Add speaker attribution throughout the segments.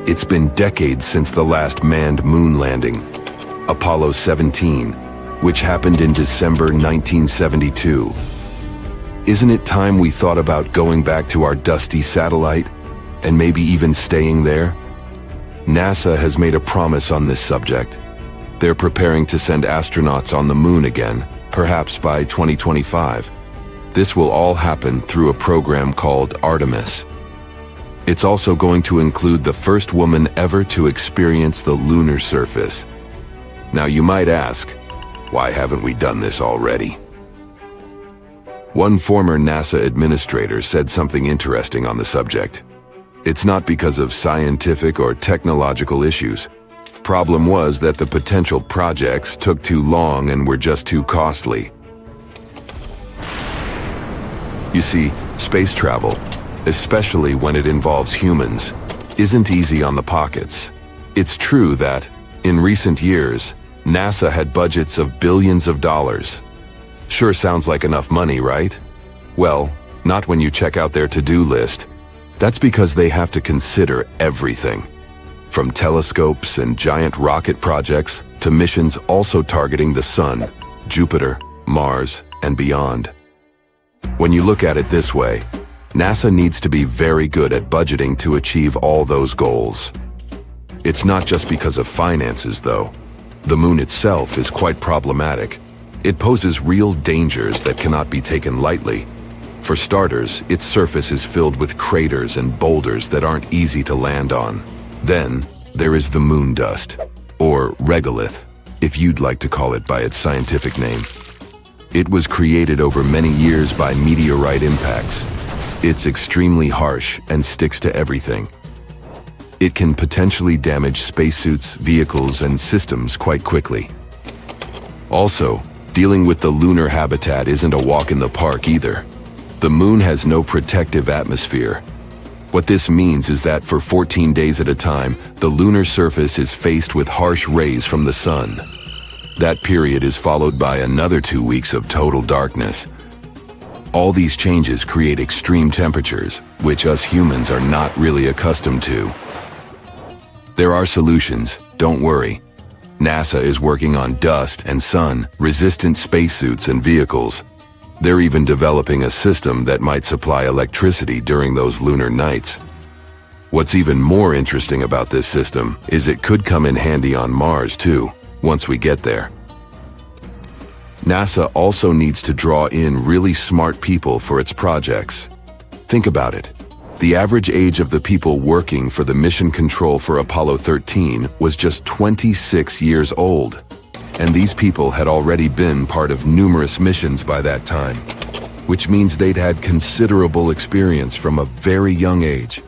Speaker 1: It's been decades since the last manned moon landing, Apollo 17, which happened in December 1972. Isn't it time we thought about going back to our dusty satellite, and maybe even staying there? NASA has made a promise on this subject. They're preparing to send astronauts on the moon again, perhaps by 2025. This will all happen through a program called Artemis. It's also going to include the first woman ever to experience the lunar surface. Now you might ask, why haven't we done this already? One former NASA administrator said something interesting on the subject. It's not because of scientific or technological issues. Problem was that the potential projects took too long and were just too costly. You see, space travel, especially when it involves humans, isn't easy on the pockets. It's true that, in recent years, NASA had budgets of billions of dollars. Sure sounds like enough money, right? Well, not when you check out their to-do list. That's because they have to consider everything. From telescopes and giant rocket projects to missions also targeting the Sun, Jupiter, Mars, and beyond. When you look at it this way, NASA needs to be very good at budgeting to achieve all those goals. It's not just because of finances, though. The moon itself is quite problematic. It poses real dangers that cannot be taken lightly. For starters, its surface is filled with craters and boulders that aren't easy to land on. Then, there is the moon dust, or regolith, if you'd like to call it by its scientific name. It was created over many years by meteorite impacts. It's extremely harsh and sticks to everything. It can potentially damage spacesuits, vehicles, and systems quite quickly. Also, dealing with the lunar habitat isn't a walk in the park either. The moon has no protective atmosphere. What this means is that for 14 days at a time, the lunar surface is faced with harsh rays from the sun. That period is followed by another 2 weeks of total darkness. All these changes create extreme temperatures, which us humans are not really accustomed to. There are solutions, don't worry. NASA is working on dust and sun-resistant spacesuits and vehicles. They're even developing a system that might supply electricity during those lunar nights. What's even more interesting about this system is it could come in handy on Mars too, once we get there. NASA also needs to draw in really smart people for its projects. Think about it. The average age of the people working for the mission control for Apollo 13 was just 26 years old. And these people had already been part of numerous missions by that time, which means they'd had considerable experience from a very young age.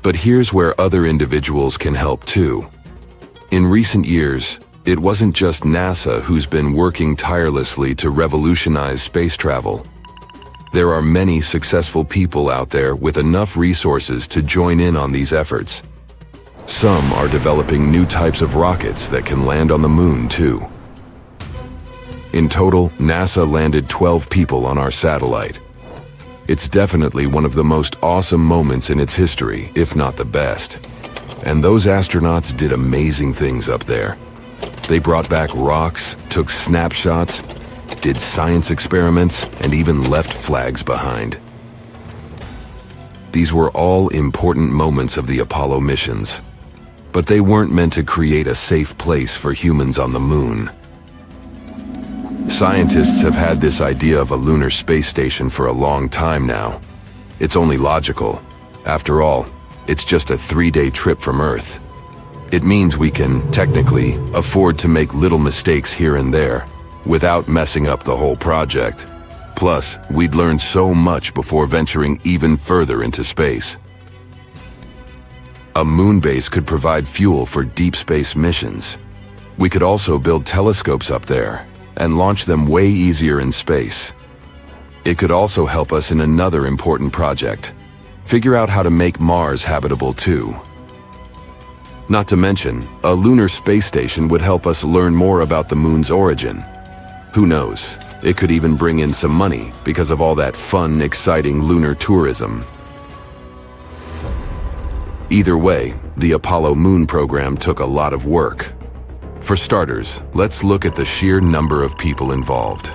Speaker 1: But here's where other individuals can help too. In recent years, it wasn't just NASA who's been working tirelessly to revolutionize space travel. There are many successful people out there with enough resources to join in on these efforts. Some are developing new types of rockets that can land on the moon too. In total, NASA landed 12 people on our satellite. It's definitely one of the most awesome moments in its history, if not the best. And those astronauts did amazing things up there. They brought back rocks, took snapshots, did science experiments, and even left flags behind. These were all important moments of the Apollo missions, but they weren't meant to create a safe place for humans on the moon. Scientists have had this idea of a lunar space station for a long time now. It's only logical. After all, it's just a 3-day trip from Earth. It means we can, technically, afford to make little mistakes here and there, without messing up the whole project. Plus, we'd learn so much before venturing even further into space. A moon base could provide fuel for deep space missions. We could also build telescopes up there, and launch them way easier in space. It could also help us in another important project. Figure out how to make Mars habitable too. Not to mention, a lunar space station would help us learn more about the moon's origin. Who knows, it could even bring in some money because of all that fun, exciting lunar tourism. Either way, the Apollo moon program took a lot of work. For starters, let's look at the sheer number of people involved.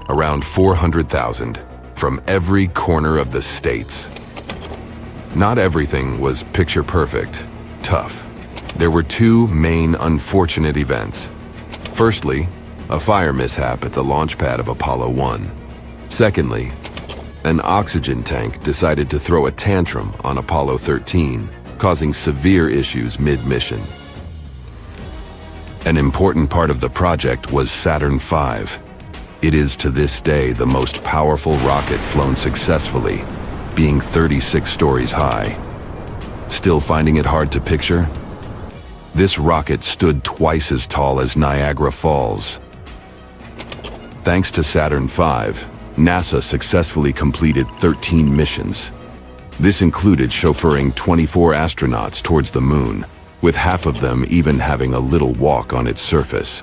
Speaker 1: Around 400,000, from every corner of the states. Not everything was picture perfect, tough. There were two main unfortunate events. Firstly, a fire mishap at the launch pad of Apollo 1. Secondly, an oxygen tank decided to throw a tantrum on Apollo 13, causing severe issues mid-mission. An important part of the project was Saturn V. It is to this day the most powerful rocket flown successfully, being 36 stories high. Still finding it hard to picture? This rocket stood twice as tall as Niagara Falls. Thanks to Saturn V, NASA successfully completed 13 missions. This included chauffeuring 24 astronauts towards the moon, with half of them even having a little walk on its surface.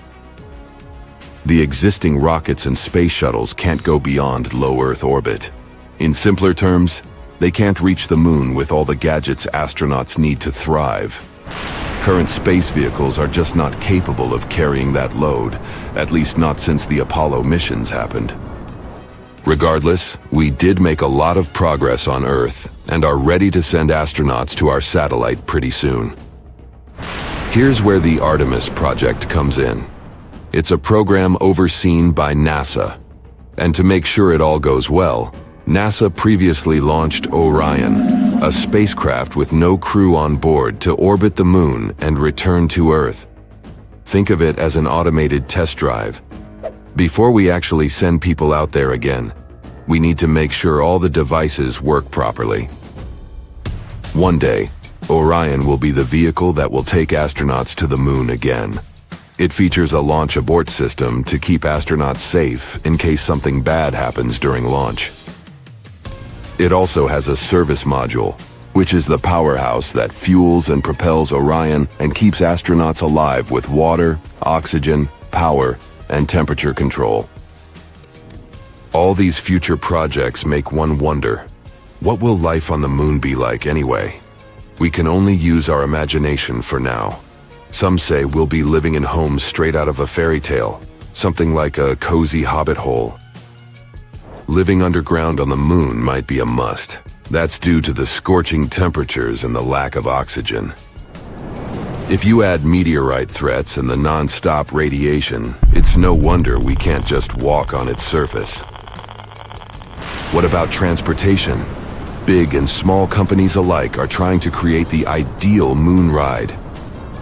Speaker 1: The existing rockets and space shuttles can't go beyond low Earth orbit. In simpler terms, they can't reach the moon with all the gadgets astronauts need to thrive. Current space vehicles are just not capable of carrying that load, at least not since the Apollo missions happened. Regardless, we did make a lot of progress on Earth and are ready to send astronauts to our satellite pretty soon. Here's where the Artemis project comes in. It's a program overseen by NASA. And to make sure it all goes well, NASA previously launched Orion, a spacecraft with no crew on board to orbit the moon and return to Earth. Think of it as an automated test drive. Before we actually send people out there again, we need to make sure all the devices work properly. One day, Orion will be the vehicle that will take astronauts to the moon again. It features a launch abort system to keep astronauts safe in case something bad happens during launch. It also has a service module, which is the powerhouse that fuels and propels Orion and keeps astronauts alive with water, oxygen, power, and temperature control. All these future projects make one wonder, what will life on the moon be like anyway? We can only use our imagination for now. Some say we'll be living in homes straight out of a fairy tale, something like a cozy hobbit hole. Living underground on the moon might be a must. That's due to the scorching temperatures and the lack of oxygen. If you add meteorite threats and the non-stop radiation, it's no wonder we can't just walk on its surface. What about transportation? Big and small companies alike are trying to create the ideal moon ride.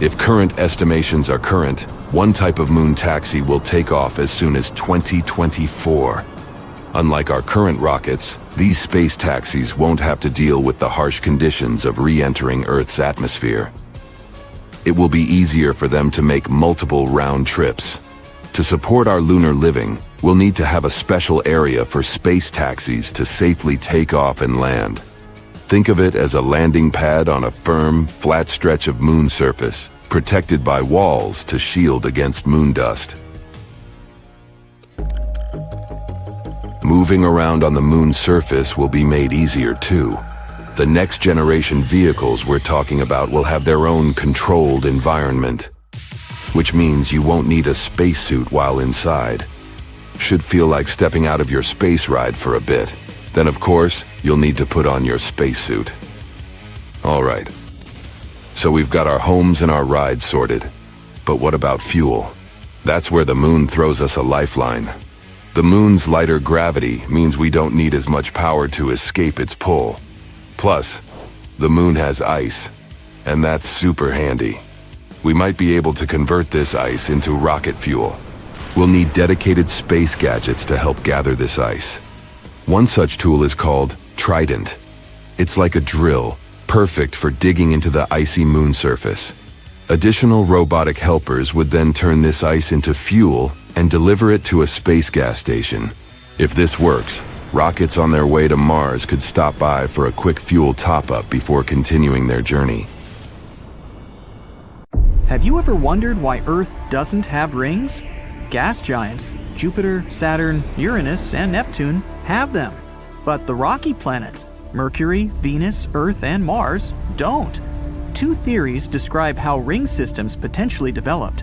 Speaker 1: If current estimations are current, one type of moon taxi will take off as soon as 2024. Unlike our current rockets, these space taxis won't have to deal with the harsh conditions of re-entering Earth's atmosphere. It will be easier for them to make multiple round trips. To support our lunar living, we'll need to have a special area for space taxis to safely take off and land. Think of it as a landing pad on a firm, flat stretch of moon surface, protected by walls to shield against moon dust. Moving around on the moon's surface will be made easier too. The next generation vehicles we're talking about will have their own controlled environment, which means you won't need a spacesuit while inside. Should feel like stepping out of your space ride for a bit. Then of course, you'll need to put on your spacesuit. All right. So we've got our homes and our rides sorted. But what about fuel? That's where the moon throws us a lifeline. The moon's lighter gravity means we don't need as much power to escape its pull. Plus, the moon has ice, and that's super handy. We might be able to convert this ice into rocket fuel. We'll need dedicated space gadgets to help gather this ice. One such tool is called Trident. It's like a drill, perfect for digging into the icy moon surface. Additional robotic helpers would then turn this ice into fuel and deliver it to a space gas station. If this works, rockets on their way to Mars could stop by for a quick fuel top-up before continuing their journey.
Speaker 2: Have you ever wondered why Earth doesn't have rings? Gas giants, Jupiter, Saturn, Uranus, and Neptune, have them. But the rocky planets, Mercury, Venus, Earth, and Mars, don't. two theories describe how ring systems potentially developed.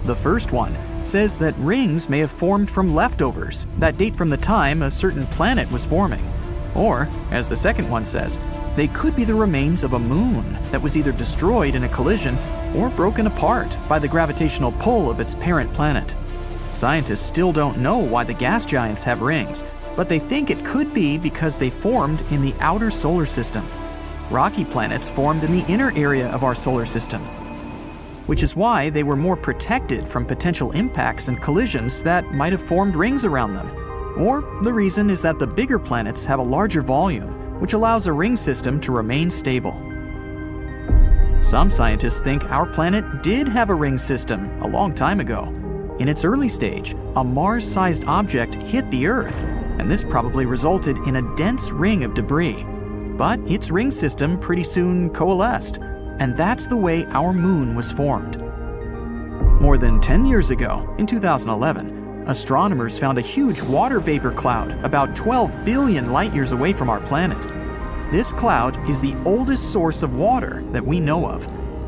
Speaker 2: The first one says that rings may have formed from leftovers that date from the time a certain planet was forming. Or, as the second one says, they could be the remains of a moon that was either destroyed in a collision or broken apart by the gravitational pull of its parent planet. Scientists still don't know why the gas giants have rings, but they think it could be because they formed in the outer solar system. Rocky planets formed in the inner area of our solar system, which is why they were more protected from potential impacts and collisions that might have formed rings around them. Or the reason is that the bigger planets have a larger volume, which allows a ring system to remain stable. Some scientists think our planet did have a ring system a long time ago. In its early stage, a Mars-sized object hit the Earth, and this probably resulted in a dense ring of debris. But its ring system pretty soon coalesced, and that's the way our moon was formed. More than 10 years ago, in 2011, astronomers found a huge water vapor cloud about 12 billion light-years away from our planet. This cloud is the oldest source of water that we know of.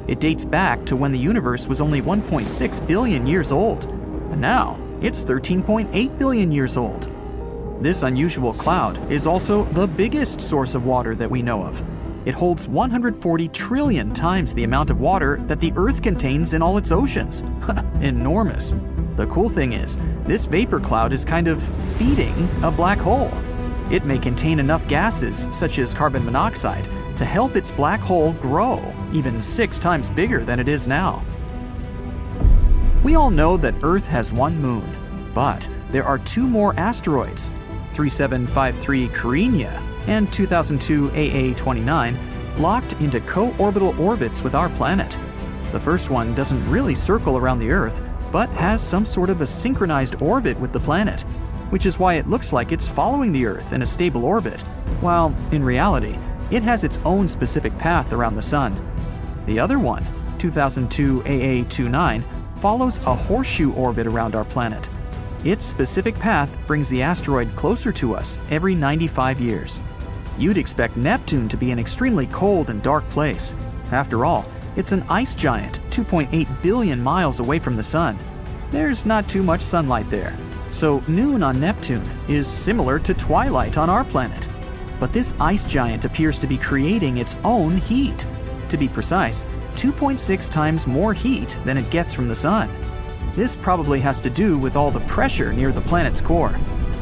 Speaker 2: It dates back to when the universe was only 1.6 billion years old, and now it's 13.8 billion years old. This unusual cloud is also the biggest source of water that we know of. It holds 140 trillion times the amount of water that the Earth contains in all its oceans. Enormous. The cool thing is, this vapor cloud is kind of feeding a black hole. It may contain enough gases, such as carbon monoxide, to help its black hole grow even 6 times bigger than it is now. We all know that Earth has one moon, but there are 2 more asteroids, 3753 Carina and 2002 AA29, locked into co-orbital orbits with our planet. The first one doesn't really circle around the Earth, but has some sort of a synchronized orbit with the planet, which is why it looks like it's following the Earth in a stable orbit, while in reality, it has its own specific path around the Sun. The other one, 2002 AA29, follows a horseshoe orbit around our planet. Its specific path brings the asteroid closer to us every 95 years. You'd expect Neptune to be an extremely cold and dark place. After all, it's an ice giant 2.8 billion miles away from the Sun. There's not too much sunlight there. So noon on Neptune is similar to twilight on our planet. But this ice giant appears to be creating its own heat. To be precise, 2.6 times more heat than it gets from the Sun. This probably has to do with all the pressure near the planet's core.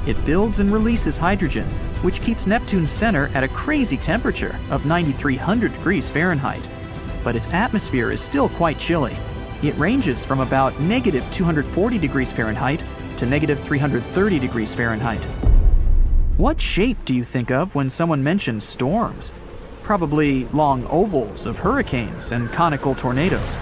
Speaker 2: It builds and releases hydrogen, which keeps Neptune's center at a crazy temperature of 9,300 degrees Fahrenheit. But its atmosphere is still quite chilly. It ranges from about negative 240 degrees Fahrenheit to negative 330 degrees Fahrenheit. What shape do you think of when someone mentions storms? Probably long ovals of hurricanes and conical tornadoes.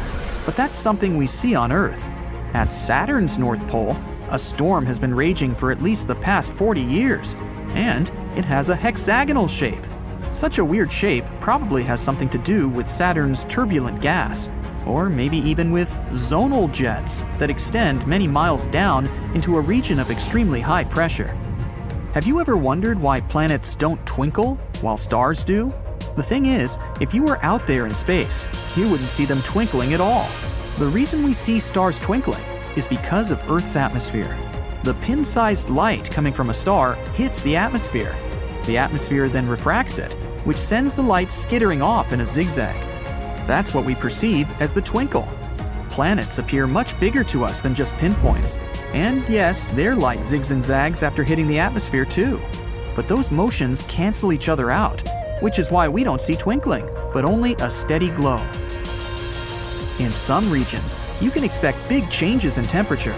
Speaker 2: But that's something we see on Earth. At Saturn's North Pole, a storm has been raging for at least the past 40 years, and it has a hexagonal shape. Such a weird shape probably has something to do with Saturn's turbulent gas, or maybe even with zonal jets that extend many miles down into a region of extremely high pressure. Have you ever wondered why planets don't twinkle while stars do? The thing is, if you were out there in space, you wouldn't see them twinkling at all. The reason we see stars twinkling is because of Earth's atmosphere. The pin-sized light coming from a star hits the atmosphere. The atmosphere then refracts it, which sends the light skittering off in a zigzag. That's what we perceive as the twinkle. Planets appear much bigger to us than just pinpoints. And yes, their light zigs and zags after hitting the atmosphere too. But those motions cancel each other out, which is why we don't see twinkling, but only a steady glow. In some regions, you can expect big changes in temperature.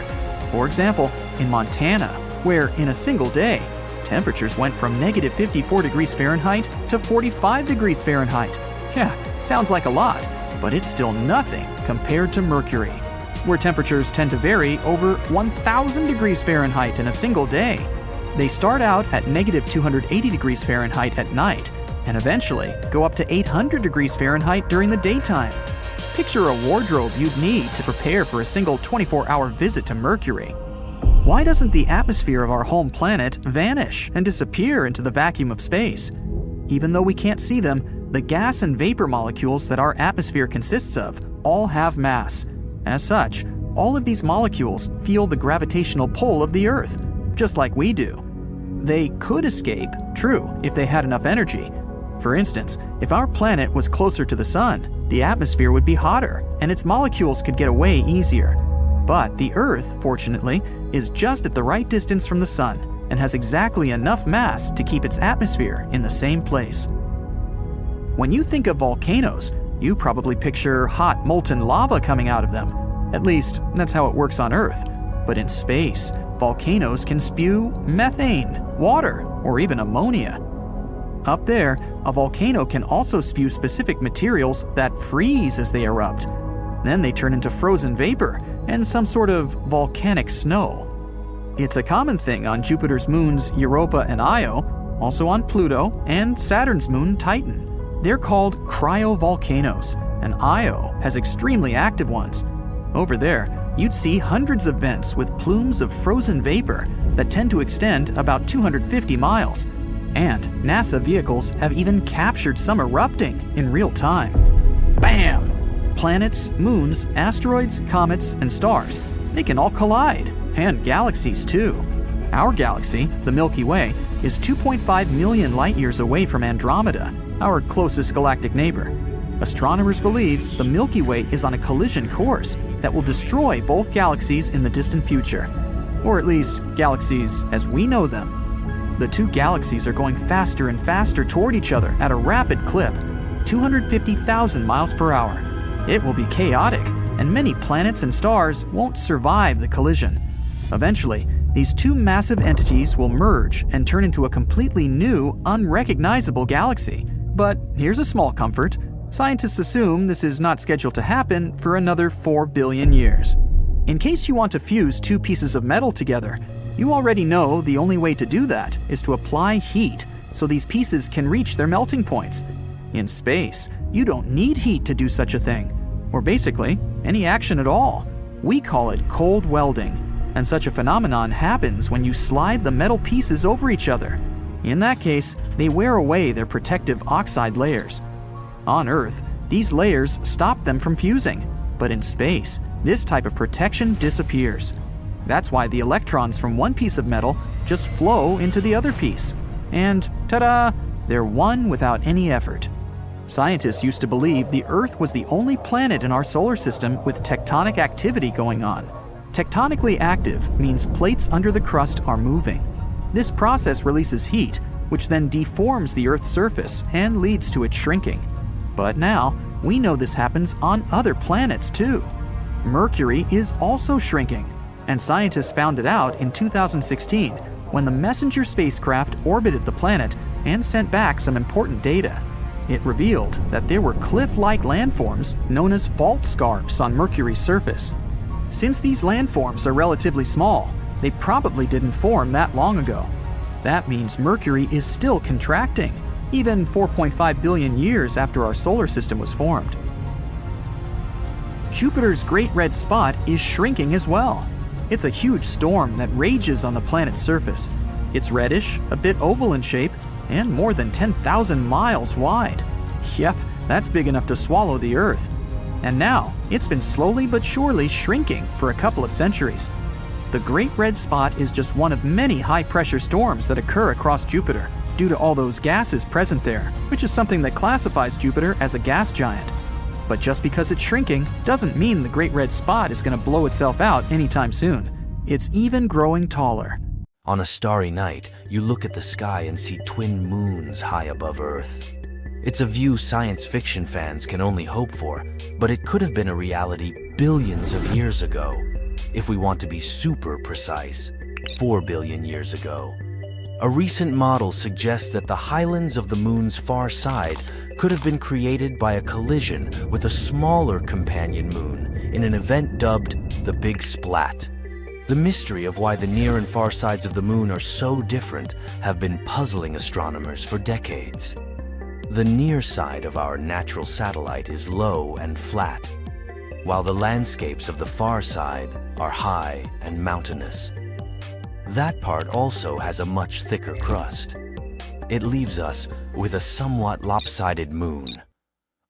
Speaker 2: For example, in Montana, where in a single day, temperatures went from negative 54 degrees Fahrenheit to 45 degrees Fahrenheit. Yeah, sounds like a lot, but it's still nothing compared to Mercury, where temperatures tend to vary over 1,000 degrees Fahrenheit in a single day. They start out at negative 280 degrees Fahrenheit at night, and eventually go up to 800 degrees Fahrenheit during the daytime. Picture a wardrobe you'd need to prepare for a single 24-hour visit to Mercury. Why doesn't the atmosphere of our home planet vanish and disappear into the vacuum of space? Even though we can't see them, the gas and vapor molecules that our atmosphere consists of all have mass. As such, all of these molecules feel the gravitational pull of the Earth, just like we do. They could escape, true, if they had enough energy. For instance, if our planet was closer to the Sun, the atmosphere would be hotter, and its molecules could get away easier. But the Earth, fortunately, is just at the right distance from the Sun and has exactly enough mass to keep its atmosphere in the same place. When you think of volcanoes, you probably picture hot molten lava coming out of them. At least, that's how it works on Earth. But in space, volcanoes can spew methane, water, or even ammonia. Up there, a volcano can also spew specific materials that freeze as they erupt. Then they turn into frozen vapor and some sort of volcanic snow. It's a common thing on Jupiter's moons Europa and Io, also on Pluto and Saturn's moon Titan. They're called cryovolcanoes, and Io has extremely active ones. Over there, you'd see hundreds of vents with plumes of frozen vapor that tend to extend about 250 miles. And NASA vehicles have even captured some erupting in real time. Bam! Planets, moons, asteroids, comets, and stars, they can all collide. And galaxies too. Our galaxy, the Milky Way, is 2.5 million light-years away from Andromeda, our closest galactic neighbor. Astronomers believe the Milky Way is on a collision course that will destroy both galaxies in the distant future. Or at least, galaxies as we know them. The two galaxies are going faster and faster toward each other at a rapid clip, 250,000 miles per hour. It will be chaotic, and many planets and stars won't survive the collision. Eventually, these two massive entities will merge and turn into a completely new, unrecognizable galaxy. But here's a small comfort. Scientists assume this is not scheduled to happen for another 4 billion years. In case you want to fuse two pieces of metal together, you already know the only way to do that is to apply heat so these pieces can reach their melting points. In space, you don't need heat to do such a thing, or basically, any action at all. We call it cold welding, and such a phenomenon happens when you slide the metal pieces over each other. In that case, they wear away their protective oxide layers. On Earth, these layers stop them from fusing, but in space, this type of protection disappears. That's why the electrons from one piece of metal just flow into the other piece. And ta-da! They're one without any effort. Scientists used to believe the Earth was the only planet in our solar system with tectonic activity going on. Tectonically active means plates under the crust are moving. This process releases heat, which then deforms the Earth's surface and leads to it shrinking. But now, we know this happens on other planets too. Mercury is also shrinking, and scientists found it out in 2016 when the Messenger spacecraft orbited the planet and sent back some important data. It revealed that there were cliff-like landforms known as fault scarps on Mercury's surface. Since these landforms are relatively small, they probably didn't form that long ago. That means Mercury is still contracting, even 4.5 billion years after our solar system was formed. Jupiter's Great Red Spot is shrinking as well. It's a huge storm that rages on the planet's surface. It's reddish, a bit oval in shape, and more than 10,000 miles wide. Yep, that's big enough to swallow the Earth. And now, it's been slowly but surely shrinking for a couple of centuries. The Great Red Spot is just one of many high-pressure storms that occur across Jupiter due to all those gases present there, which is something that classifies Jupiter as a gas giant. But just because it's shrinking doesn't mean the Great Red Spot is going to blow itself out anytime soon. It's even growing taller.
Speaker 3: On a starry night, you look at the sky and see twin moons high above Earth. It's a view science fiction fans can only hope for, but it could have been a reality billions of years ago. If we want to be super precise, 4 billion years ago. A recent model suggests that the highlands of the moon's far side could have been created by a collision with a smaller companion moon in an event dubbed the Big Splat. The mystery of why the near and far sides of the moon are so different have been puzzling astronomers for decades. The near side of our natural satellite is low and flat, while the landscapes of the far side are high and mountainous. That part also has a much thicker crust. it leaves us with a somewhat lopsided moon.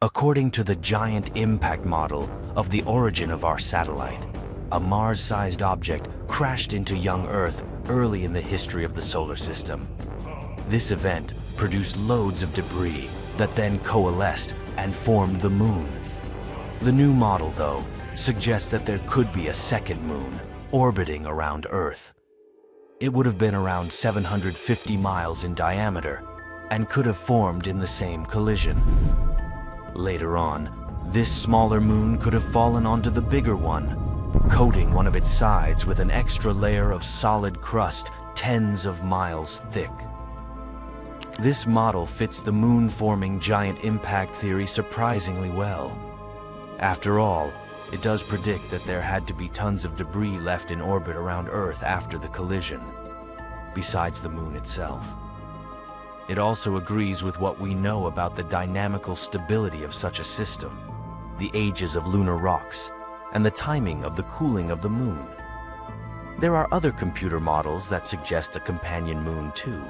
Speaker 3: According to the giant impact model of the origin of our satellite, a Mars-sized object crashed into young Earth early in the history of the solar system. This event produced loads of debris that then coalesced and formed the moon. The new model, though, suggests that there could be a second moon orbiting around Earth. It would have been around 750 miles in diameter and could have formed in the same collision. Later on, this smaller moon could have fallen onto the bigger one, coating one of its sides with an extra layer of solid crust tens of miles thick. This model fits the moon-forming giant impact theory surprisingly well. After all, it does predict that there had to be tons of debris left in orbit around Earth after the collision, besides the moon itself. It also agrees with what we know about the dynamical stability of such a system, the ages of lunar rocks, and the timing of the cooling of the moon. There are other computer models that suggest a companion moon too.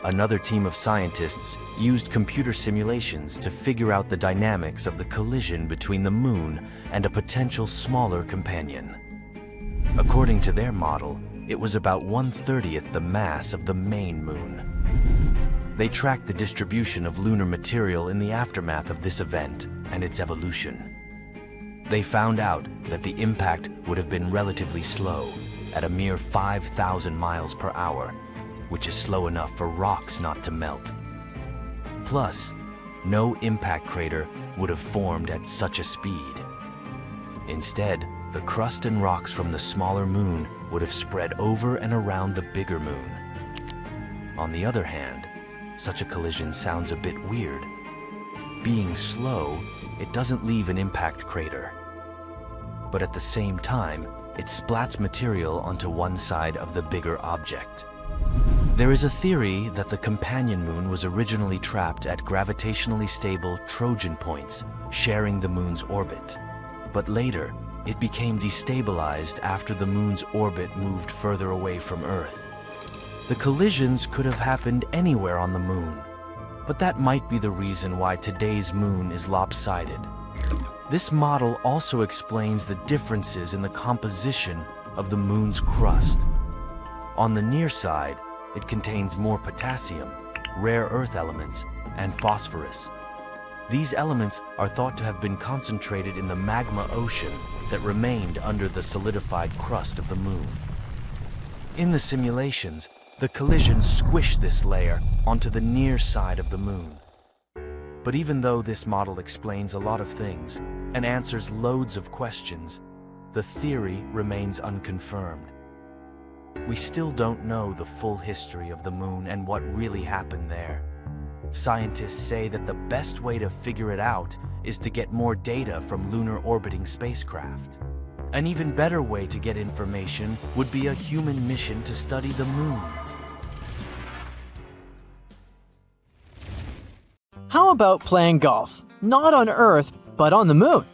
Speaker 3: Another team of scientists used computer simulations to figure out the dynamics of the collision between the moon and a potential smaller companion. According to their model, it was about 1/30th the mass of the main moon. They tracked the distribution of lunar material in the aftermath of this event and its evolution. They found out that the impact would have been relatively slow, at a mere 5,000 miles per hour, which is slow enough for rocks not to melt. Plus, no impact crater would have formed at such a speed. Instead, the crust and rocks from the smaller moon would have spread over and around the bigger moon. On the other hand, such a collision sounds a bit weird. Being slow, it doesn't leave an impact crater. But at the same time, it splats material onto one side of the bigger object. There is a theory that the companion moon was originally trapped at gravitationally stable Trojan points, sharing the moon's orbit. But later, it became destabilized after the moon's orbit moved further away from Earth. The collisions could have happened anywhere on the moon, but that might be the reason why today's moon is lopsided. This model also explains the differences in the composition of the moon's crust. On the near side, it contains more potassium, rare earth elements, and phosphorus. These elements are thought to have been concentrated in the magma ocean that remained under the solidified crust of the moon. In the simulations, the collision squished this layer onto the near side of the moon. But even though this model explains a lot of things and answers loads of questions, the theory remains unconfirmed. We still don't know the full history of the moon and what really happened there. Scientists say that the best way to figure it out is to get more data from lunar orbiting spacecraft. An even better way to get information would be a human mission to study the moon.
Speaker 4: How about playing golf? Not on Earth, but on the moon.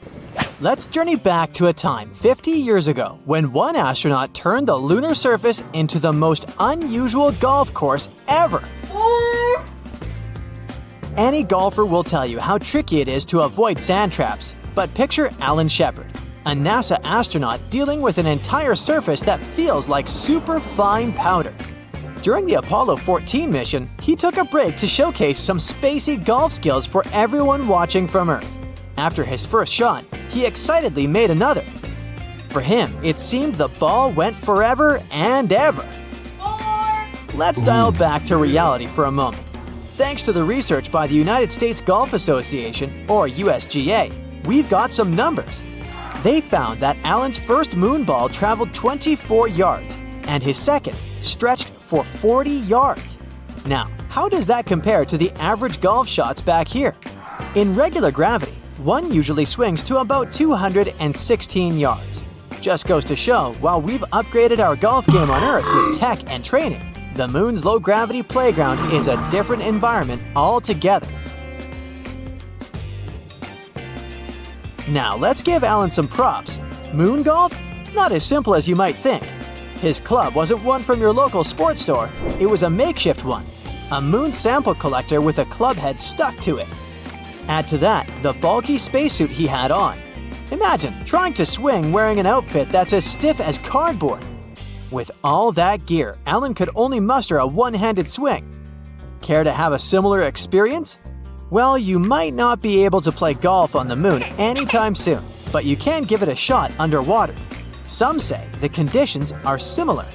Speaker 4: Let's journey back to a time 50 years ago when one astronaut turned the lunar surface into the most unusual golf course ever. Any golfer will tell you how tricky it is to avoid sand traps, but picture Alan Shepard, a NASA astronaut dealing with an entire surface that feels like super fine powder. During the Apollo 14 mission, he took a break to showcase some spacey golf skills for everyone watching from Earth. After his first shot, he excitedly made another. For him, it seemed the ball went forever and ever. Let's dial back to reality for a moment. Thanks to the research by the United States Golf Association, or USGA, we've got some numbers. They found that Alan's first moon ball traveled 24 yards, and his second stretched for 40 yards. Now, how does that compare to the average golf shots back here? In regular gravity, one usually swings to about 216 yards. Just goes to show, while we've upgraded our golf game on Earth with tech and training, the moon's low-gravity playground is a different environment altogether. Now, let's give Alan some props. Moon golf? Not as simple as you might think. His club wasn't one from your local sports store, it was a makeshift one. a moon sample collector with a club head stuck to it. Add to that the bulky spacesuit he had on. Imagine trying to swing wearing an outfit that's as stiff as cardboard. With all that gear, Alan could only muster a one-handed swing. Care to have a similar experience? Well, you might not be able to play golf on the moon anytime soon, but you can give it a shot underwater. Some say the conditions are similar.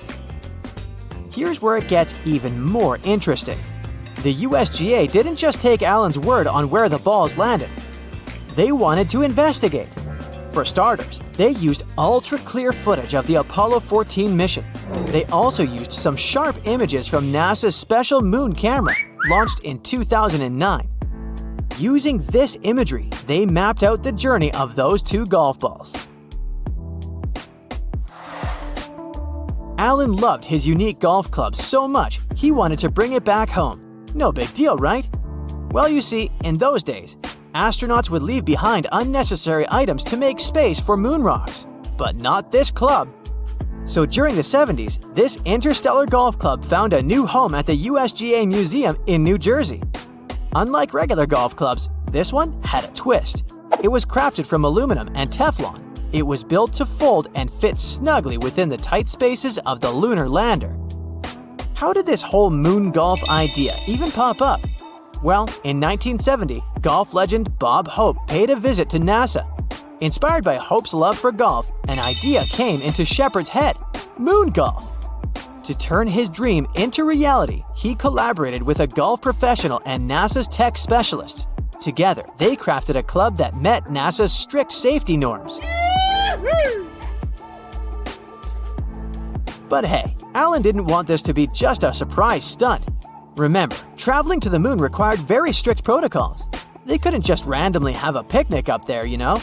Speaker 4: Here's where it gets even more interesting. The USGA didn't just take Alan's word on where the balls landed. They wanted to investigate. For starters, they used ultra-clear footage of the Apollo 14 mission. They also used some sharp images from NASA's special moon camera, launched in 2009. Using this imagery, they mapped out the journey of those two golf balls. Alan loved his unique golf club so much, he wanted to bring it back home. No big deal, right? Well, you see, in those days, astronauts would leave behind unnecessary items to make space for moon rocks. But not this club. So during the 70s, this interstellar golf club found a new home at the USGA Museum in New Jersey. Unlike regular golf clubs, this one had a twist. It was crafted from aluminum and Teflon. It was built to fold and fit snugly within the tight spaces of the lunar lander. How did this whole moon golf idea even pop up? Well, in 1970, golf legend Bob Hope paid a visit to NASA. Inspired by Hope's love for golf, an idea came into Shepard's head: moon golf. To turn his dream into reality, he collaborated with a golf professional and NASA's tech specialists. Together, they crafted a club that met NASA's strict safety norms. But hey, Alan didn't want this to be just a surprise stunt. Remember, traveling to the moon required very strict protocols. They couldn't just randomly have a picnic up there, you know?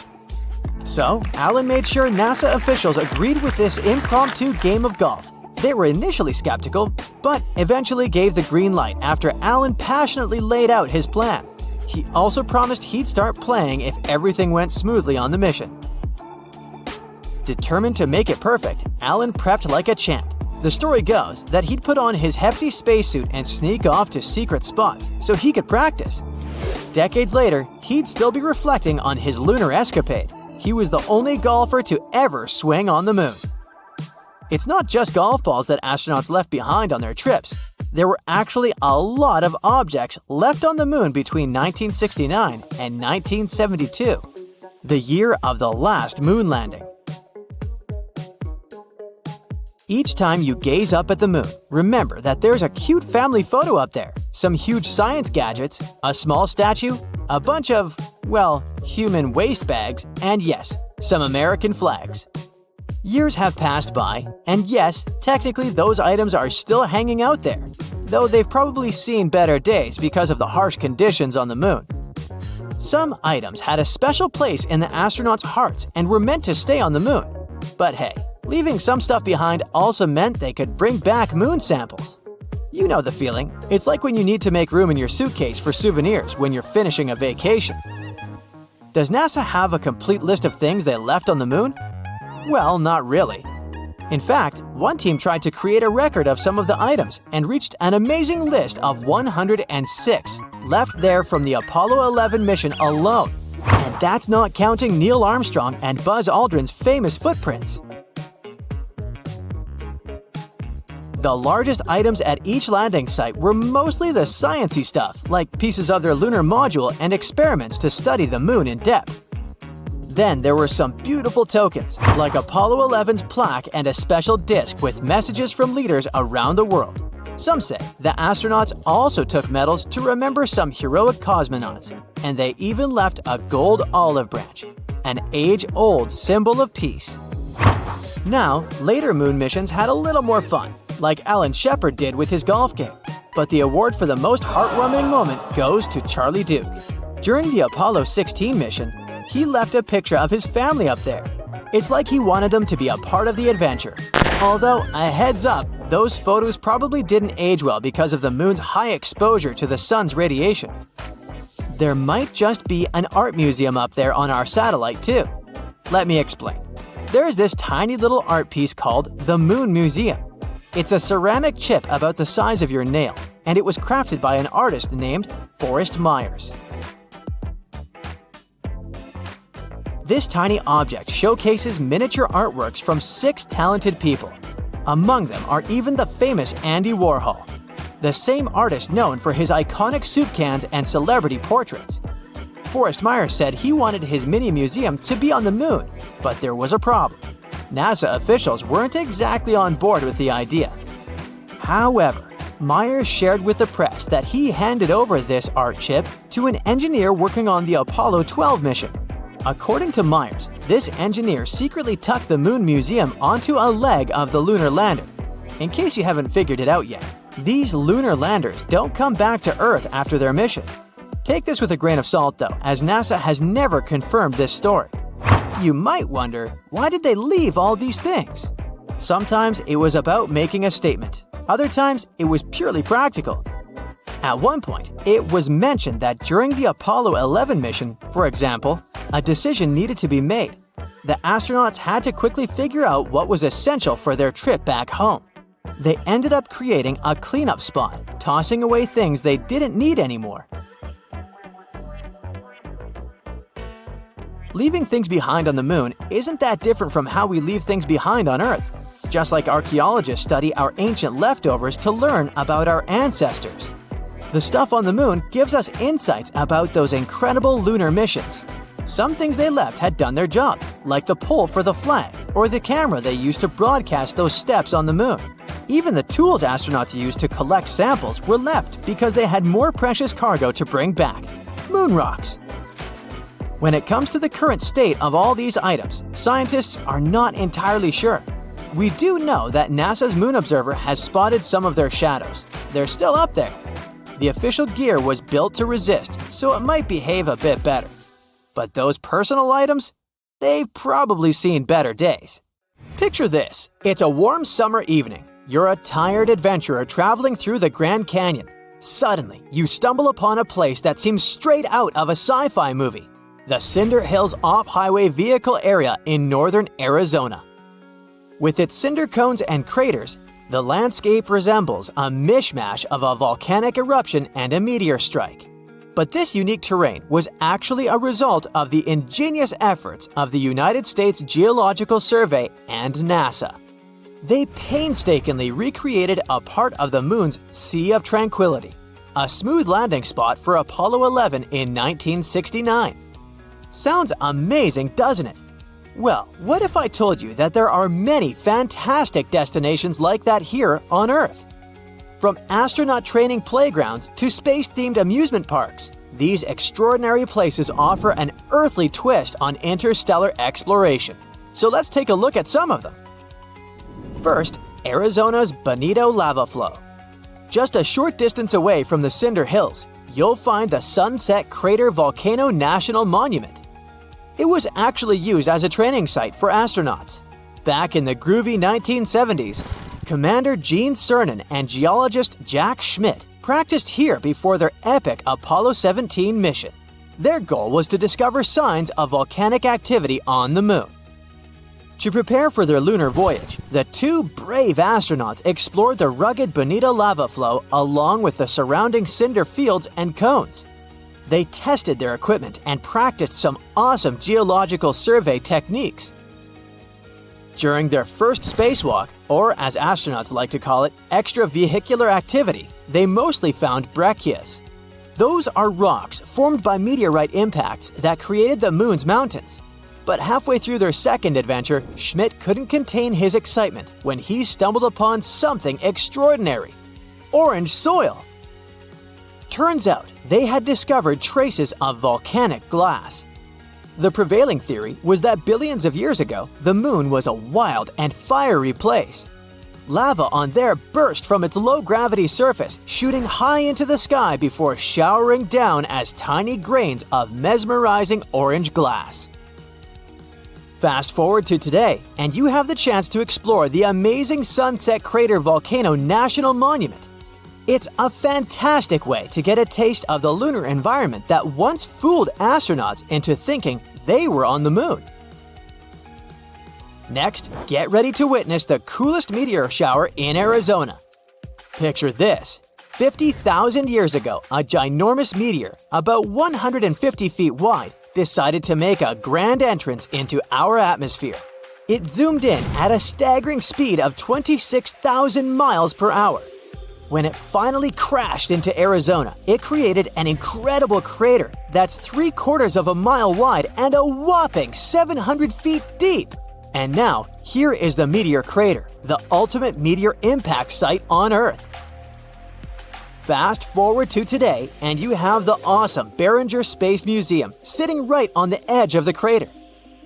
Speaker 4: So, Alan made sure NASA officials agreed with this impromptu game of golf. They were initially skeptical, but eventually gave the green light after Alan passionately laid out his plan. He also promised he'd start playing if everything went smoothly on the mission. Determined to make it perfect, Alan prepped like a champ. The story goes that he'd put on his hefty spacesuit and sneak off to secret spots so he could practice. Decades later, he'd still be reflecting on his lunar escapade. He was the only golfer to ever swing on the moon. It's not just golf balls that astronauts left behind on their trips. There were actually a lot of objects left on the moon between 1969 and 1972, the year of the last moon landing. Each time you gaze up at the moon, remember that there's a cute family photo up there, some huge science gadgets, a small statue, a bunch of, well, human waste bags, and yes, some American flags. Years have passed by, and yes, technically those items are still hanging out there, though they've probably seen better days because of the harsh conditions on the moon. Some items had a special place in the astronauts' hearts and were meant to stay on the moon. But hey, leaving some stuff behind also meant they could bring back moon samples. You know the feeling. It's like when you need to make room in your suitcase for souvenirs when you're finishing a vacation. Does NASA have a complete list of things they left on the moon? Well, not really. In fact, one team tried to create a record of some of the items and reached an amazing list of 106 left there from the Apollo 11 mission alone. And that's not counting Neil Armstrong and Buzz Aldrin's famous footprints. The largest items at each landing site were mostly the science-y stuff, like pieces of their lunar module and experiments to study the moon in depth. Then there were some beautiful tokens, like Apollo 11's plaque and a special disc with messages from leaders around the world. Some say the astronauts also took medals to remember some heroic cosmonauts, and they even left a gold olive branch, an age-old symbol of peace. Now, later moon missions had a little more fun, like Alan Shepard did with his golf game. But the award for the most heartwarming moment goes to Charlie Duke. During the Apollo 16 mission, he left a picture of his family up there. It's like he wanted them to be a part of the adventure. Although, a heads up, those photos probably didn't age well because of the moon's high exposure to the sun's radiation. There might just be an art museum up there on our satellite too. Let me explain. There's this tiny little art piece called the Moon Museum. It's a ceramic chip about the size of your nail, and it was crafted by an artist named Forrest Myers. This tiny object showcases miniature artworks from 6 talented people. Among them are even the famous Andy Warhol, the same artist known for his iconic soup cans and celebrity portraits. Forrest Myers said he wanted his mini museum to be on the moon, but there was a problem. NASA officials weren't exactly on board with the idea. However, Myers shared with the press that he handed over this art chip to an engineer working on the Apollo 12 mission. According to Myers, this engineer secretly tucked the Moon Museum onto a leg of the lunar lander. In case you haven't figured it out yet, these lunar landers don't come back to Earth after their mission. Take this with a grain of salt though, as NASA has never confirmed this story. You might wonder, why did they leave all these things? Sometimes it was about making a statement. Other times, it was purely practical. At one point, it was mentioned that during the Apollo 11 mission, for example, a decision needed to be made. The astronauts had to quickly figure out what was essential for their trip back home. They ended up creating a cleanup spot, tossing away things they didn't need anymore. Leaving things behind on the moon isn't that different from how we leave things behind on Earth. Just like archaeologists study our ancient leftovers to learn about our ancestors. The stuff on the moon gives us insights about those incredible lunar missions. Some things they left had done their job, like the pole for the flag or the camera they used to broadcast those steps on the moon. Even the tools astronauts used to collect samples were left because they had more precious cargo to bring back – moon rocks. When it comes to the current state of all these items, scientists are not entirely sure. We do know that NASA's Moon Observer has spotted some of their shadows. They're still up there. The official gear was built to resist, so it might behave a bit better. But those personal items? They've probably seen better days. Picture this. It's a warm summer evening. You're a tired adventurer traveling through the Grand Canyon. Suddenly, you stumble upon a place that seems straight out of a sci-fi movie. The Cinder Hills Off-Highway Vehicle Area in northern Arizona. With its cinder cones and craters, the landscape resembles a mishmash of a volcanic eruption and a meteor strike. But this unique terrain was actually a result of the ingenious efforts of the United States Geological Survey and NASA. They painstakingly recreated a part of the moon's Sea of Tranquility, a smooth landing spot for Apollo 11 in 1969. Sounds amazing, doesn't it? Well, what if I told you that there are many fantastic destinations like that here on Earth? From astronaut training playgrounds to space-themed amusement parks, these extraordinary places offer an earthly twist on interstellar exploration. So let's take a look at some of them. First, Arizona's Bonito Lava Flow. Just a short distance away from the Cinder Hills, you'll find the Sunset Crater Volcano National Monument. It was actually used as a training site for astronauts. Back in the groovy 1970s, Commander Gene Cernan and geologist Jack Schmitt practiced here before their epic Apollo 17 mission. Their goal was to discover signs of volcanic activity on the moon. To prepare for their lunar voyage, the two brave astronauts explored the rugged Bonito Lava Flow along with the surrounding cinder fields and cones. They tested their equipment and practiced some awesome geological survey techniques. During their first spacewalk, or as astronauts like to call it, extravehicular activity, they mostly found breccias. Those are rocks formed by meteorite impacts that created the moon's mountains. But halfway through their second adventure, Schmitt couldn't contain his excitement when he stumbled upon something extraordinary: orange soil. Turns out, they had discovered traces of volcanic glass. The prevailing theory was that billions of years ago, the moon was a wild and fiery place. Lava on there burst from its low-gravity surface, shooting high into the sky before showering down as tiny grains of mesmerizing orange glass. Fast forward to today, and you have the chance to explore the amazing Sunset Crater Volcano National Monument. It's a fantastic way to get a taste of the lunar environment that once fooled astronauts into thinking they were on the moon. Next, get ready to witness the coolest meteor shower in Arizona. Picture this. 50,000 years ago, a ginormous meteor, about 150 feet wide, decided to make a grand entrance into our atmosphere. It zoomed in at a staggering speed of 26,000 miles per hour. When it finally crashed into Arizona, it created an incredible crater that's 3/4 of a mile wide and a whopping 700 feet deep. And now, here is the meteor crater, the ultimate meteor impact site on Earth. Fast forward to today, and you have the awesome Barringer Space Museum sitting right on the edge of the crater.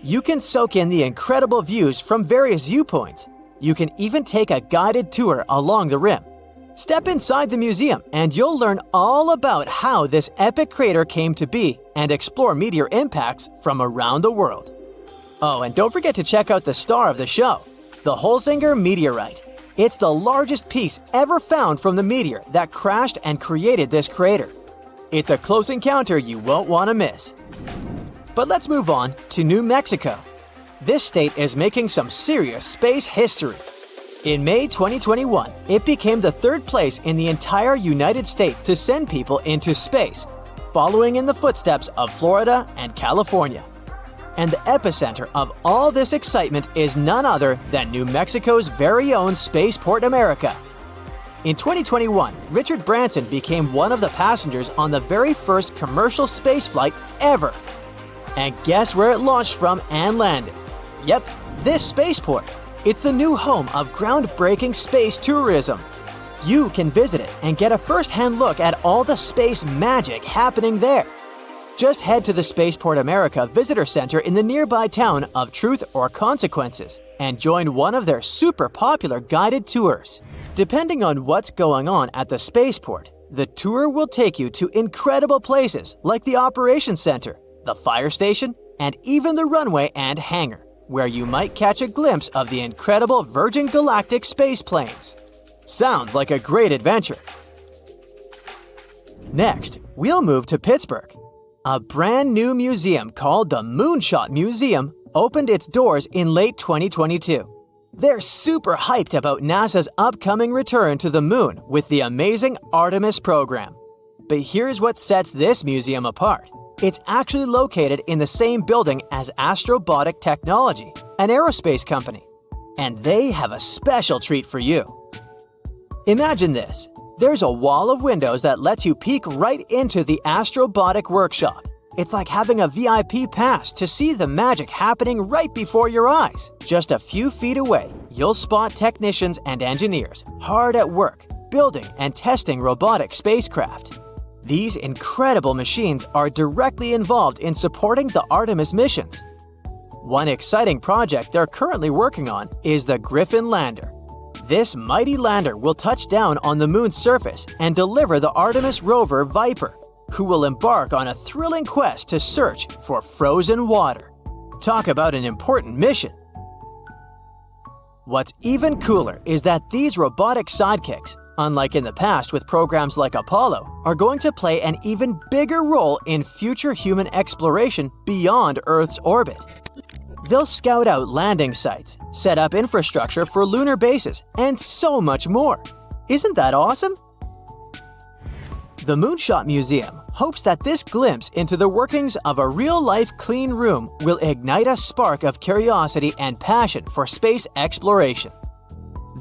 Speaker 4: You can soak in the incredible views from various viewpoints. You can even take a guided tour along the rim. Step inside the museum and you'll learn all about how this epic crater came to be and explore meteor impacts from around the world. Oh, and don't forget to check out the star of the show, the Holzinger meteorite. It's the largest piece ever found from the meteor that crashed and created this crater. It's a close encounter you won't want to miss. But let's move on to New Mexico. This state is making some serious space history. In May 2021, it became the third place in the entire United States to send people into space, following in the footsteps of Florida and California. And the epicenter of all this excitement is none other than New Mexico's very own Spaceport America. In 2021, Richard Branson became one of the passengers on the very first commercial spaceflight ever. And guess where it launched from and landed? Yep, this spaceport. It's the new home of groundbreaking space tourism. You can visit it and get a first-hand look at all the space magic happening there. Just head to the Spaceport America Visitor Center in the nearby town of Truth or Consequences and join one of their super popular guided tours. Depending on what's going on at the spaceport, the tour will take you to incredible places like the Operations Center, the fire station, and even the runway and hangar, where you might catch a glimpse of the incredible Virgin Galactic space planes. Sounds like a great adventure. Next, we'll move to Pittsburgh. A brand new museum called the Moonshot Museum opened its doors in late 2022. They're super hyped about NASA's upcoming return to the moon with the amazing Artemis program. But here's what sets this museum apart. It's actually located in the same building as Astrobotic Technology, an aerospace company. And they have a special treat for you. Imagine this. There's a wall of windows that lets you peek right into the Astrobotic workshop. It's like having a VIP pass to see the magic happening right before your eyes. Just a few feet away, you'll spot technicians and engineers hard at work, building and testing robotic spacecraft. These incredible machines are directly involved in supporting the Artemis missions. One exciting project they're currently working on is the Griffin lander. This mighty lander will touch down on the moon's surface and deliver the Artemis rover Viper, who will embark on a thrilling quest to search for frozen water. Talk about an important mission. What's even cooler is that these robotic sidekicks, unlike in the past with programs like Apollo, are going to play an even bigger role in future human exploration beyond Earth's orbit. They'll scout out landing sites, set up infrastructure for lunar bases, and so much more. Isn't that awesome? The Moonshot Museum hopes that this glimpse into the workings of a real-life clean room will ignite a spark of curiosity and passion for space exploration.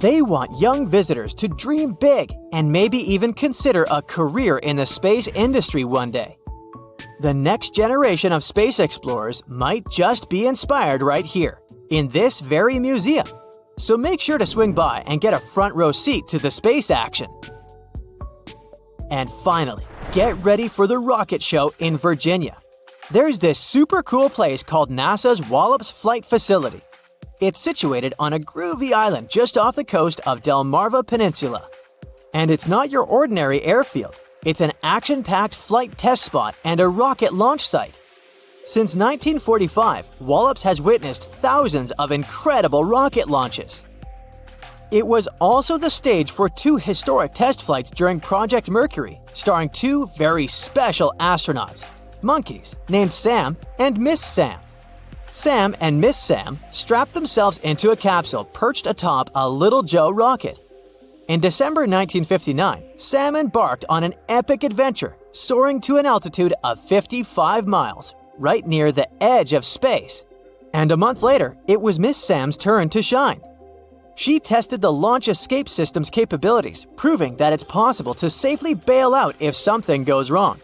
Speaker 4: They want young visitors to dream big and maybe even consider a career in the space industry one day. The next generation of space explorers might just be inspired right here, in this very museum. So make sure to swing by and get a front row seat to the space action. And finally, get ready for the rocket show in Virginia. There's this super cool place called NASA's Wallops Flight Facility. It's situated on a groovy island just off the coast of Delmarva Peninsula. And it's not your ordinary airfield. It's an action-packed flight test spot and a rocket launch site. Since 1945, Wallops has witnessed thousands of incredible rocket launches. It was also the stage for 2 historic test flights during Project Mercury, starring 2 very special astronauts, monkeys named Sam and Miss Sam. Sam and Miss Sam strapped themselves into a capsule perched atop a Little Joe rocket. In December 1959, Sam embarked on an epic adventure, soaring to an altitude of 55 miles, right near the edge of space. And a month later, it was Miss Sam's turn to shine. She tested the launch escape system's capabilities, proving that it's possible to safely bail out if something goes wrong.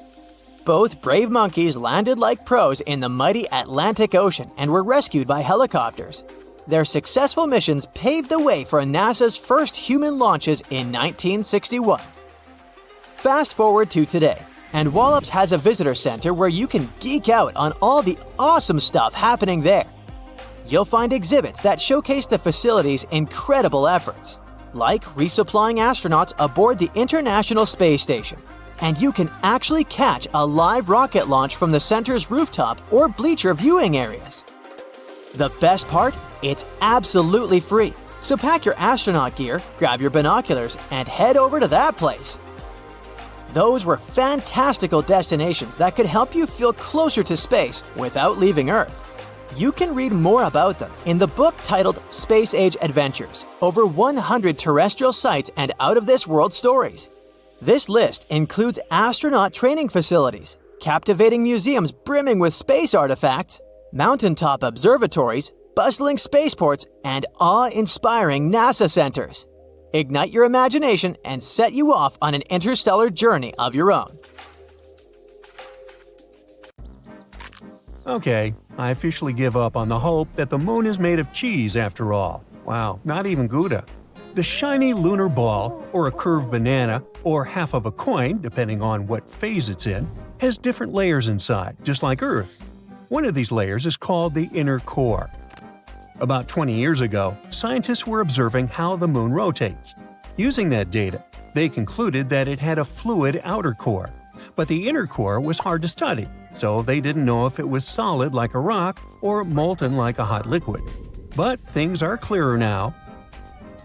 Speaker 4: Both brave monkeys landed like pros in the mighty Atlantic Ocean and were rescued by helicopters. Their successful missions paved the way for NASA's first human launches in 1961. Fast forward to today, and Wallops has a visitor center where you can geek out on all the awesome stuff happening there. You'll find exhibits that showcase the facility's incredible efforts, like resupplying astronauts aboard the International Space Station. And you can actually catch a live rocket launch from the center's rooftop or bleacher viewing areas. The best part? It's absolutely free. So pack your astronaut gear, grab your binoculars, and head over to that place. Those were fantastical destinations that could help you feel closer to space without leaving Earth. You can read more about them in the book titled Space Age Adventures, over 100 terrestrial sites and out-of-this-world stories. This list includes astronaut training facilities, captivating museums brimming with space artifacts, mountaintop observatories, bustling spaceports, and awe-inspiring NASA centers. Ignite your imagination and set you off on an interstellar journey of your own.
Speaker 5: Okay, I officially give up on the hope that the moon is made of cheese after all. Wow, not even Gouda. The shiny lunar ball, or a curved banana, or half of a coin, depending on what phase it's in, has different layers inside, just like Earth. One of these layers is called the inner core. About 20 years ago, scientists were observing how the moon rotates. Using that data, they concluded that it had a fluid outer core. But the inner core was hard to study, so they didn't know if it was solid like a rock or molten like a hot liquid. But things are clearer now.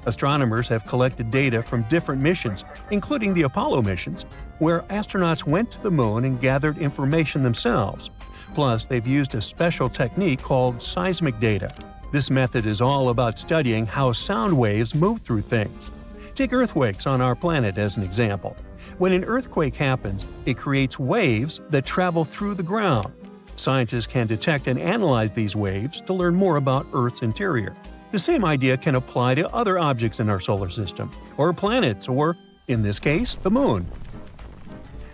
Speaker 5: Astronomers have collected data from different missions, including the Apollo missions, where astronauts went to the moon and gathered information themselves. Plus, they've used a special technique called seismic data. This method is all about studying how sound waves move through things. Take earthquakes on our planet as an example. When an earthquake happens, it creates waves that travel through the ground. Scientists can detect and analyze these waves to learn more about Earth's interior. The same idea can apply to other objects in our solar system, or planets, or, in this case, the moon.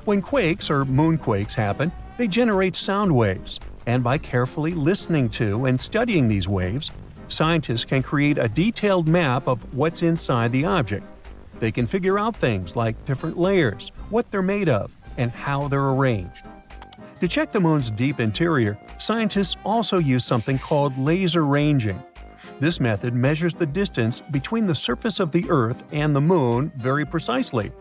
Speaker 5: When quakes or moonquakes happen, they generate sound waves, and by carefully listening to and studying these waves, scientists can create a detailed map of what's inside the object. They can figure out things like different layers, what they're made of, and how they're arranged. To check the moon's deep interior, scientists also use something called laser ranging. This method measures the distance between the surface of the Earth and the moon very precisely.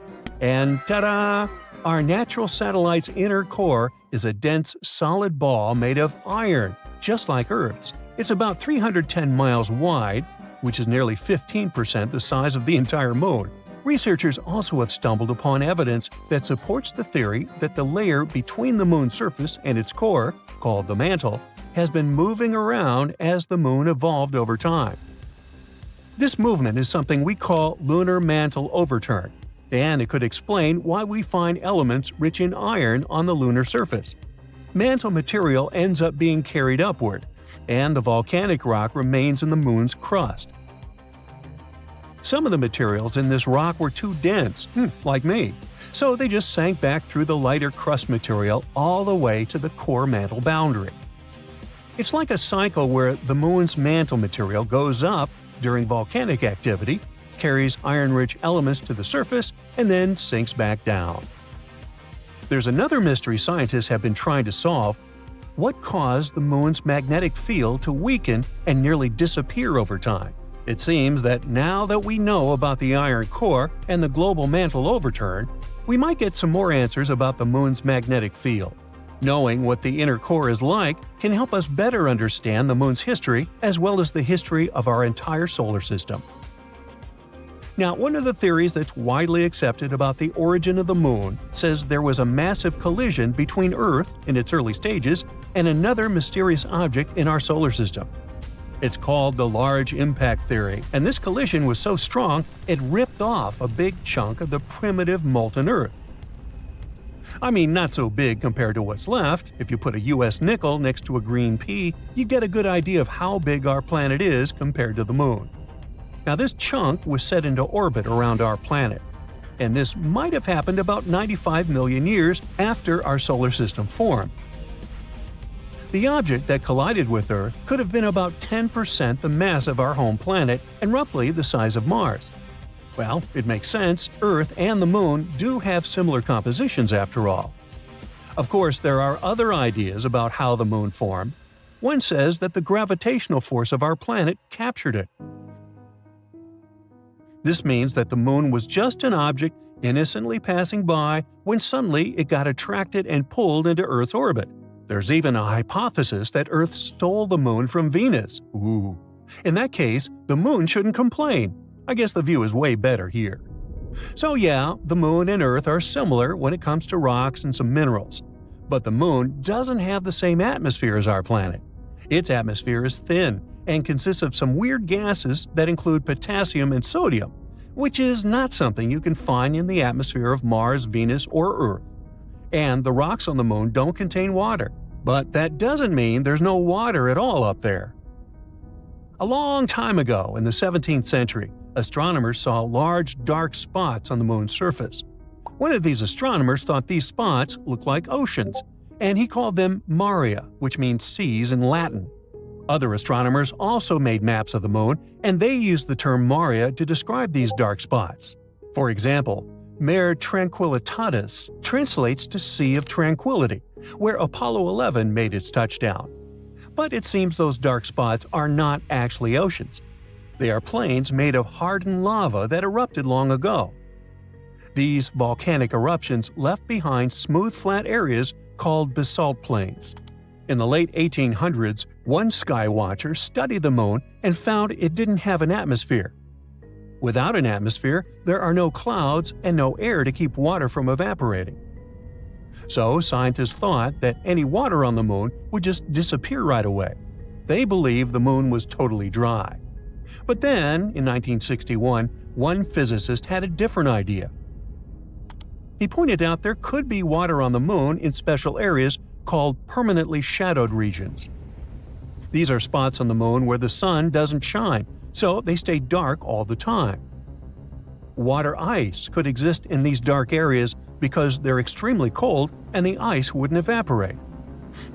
Speaker 5: And ta-da! Our natural satellite's inner core is a dense, solid ball made of iron, just like Earth's. It's about 310 miles wide, which is nearly 15% the size of the entire moon. Researchers also have stumbled upon evidence that supports the theory that the layer between the moon's surface and its core, called the mantle, has been moving around as the moon evolved over time. This movement is something we call lunar mantle overturn, and it could explain why we find elements rich in iron on the lunar surface. Mantle material ends up being carried upward, and the volcanic rock remains in the moon's crust. Some of the materials in this rock were too dense, like me, so they just sank back through the lighter crust material all the way to the core mantle boundary. It's like a cycle where the moon's mantle material goes up during volcanic activity, carries iron-rich elements to the surface, and then sinks back down. There's another mystery scientists have been trying to solve. What caused the moon's magnetic field to weaken and nearly disappear over time? It seems that now that we know about the iron core and the global mantle overturn, we might get some more answers about the moon's magnetic field. Knowing what the inner core is like can help us better understand the moon's history as well as the history of our entire solar system. Now, one of the theories that's widely accepted about the origin of the moon says there was a massive collision between Earth in its early stages and another mysterious object in our solar system. It's called the Large Impact Theory, and this collision was so strong it ripped off a big chunk of the primitive molten Earth. I mean, not so big compared to what's left. If you put a US nickel next to a green pea, you get a good idea of how big our planet is compared to the Moon. Now, this chunk was set into orbit around our planet, and this might have happened about 95 million years after our solar system formed. The object that collided with Earth could have been about 10% the mass of our home planet and roughly the size of Mars. Well, it makes sense. Earth and the Moon do have similar compositions after all. Of course, there are other ideas about how the Moon formed. One says that the gravitational force of our planet captured it. This means that the Moon was just an object innocently passing by when suddenly it got attracted and pulled into Earth's orbit. There's even a hypothesis that Earth stole the Moon from Venus. Ooh. In that case, the Moon shouldn't complain. I guess the view is way better here. So yeah, the Moon and Earth are similar when it comes to rocks and some minerals. But the Moon doesn't have the same atmosphere as our planet. Its atmosphere is thin and consists of some weird gases that include potassium and sodium, which is not something you can find in the atmosphere of Mars, Venus, or Earth. And the rocks on the Moon don't contain water. But that doesn't mean there's no water at all up there. A long time ago, in the 17th century, astronomers saw large dark spots on the Moon's surface. One of these astronomers thought these spots looked like oceans, and he called them maria, which means seas in Latin. Other astronomers also made maps of the Moon, and they used the term maria to describe these dark spots. For example, Mare Tranquillitatis translates to Sea of Tranquility, where Apollo 11 made its touchdown. But it seems those dark spots are not actually oceans. They are plains made of hardened lava that erupted long ago. These volcanic eruptions left behind smooth flat areas called basalt plains. In the late 1800s, one sky watcher studied the Moon and found it didn't have an atmosphere. Without an atmosphere, there are no clouds and no air to keep water from evaporating. So scientists thought that any water on the Moon would just disappear right away. They believed the Moon was totally dry. But then, in 1961, one physicist had a different idea. He pointed out there could be water on the Moon in special areas called permanently shadowed regions. These are spots on the Moon where the sun doesn't shine, so they stay dark all the time. Water ice could exist in these dark areas because they're extremely cold and the ice wouldn't evaporate.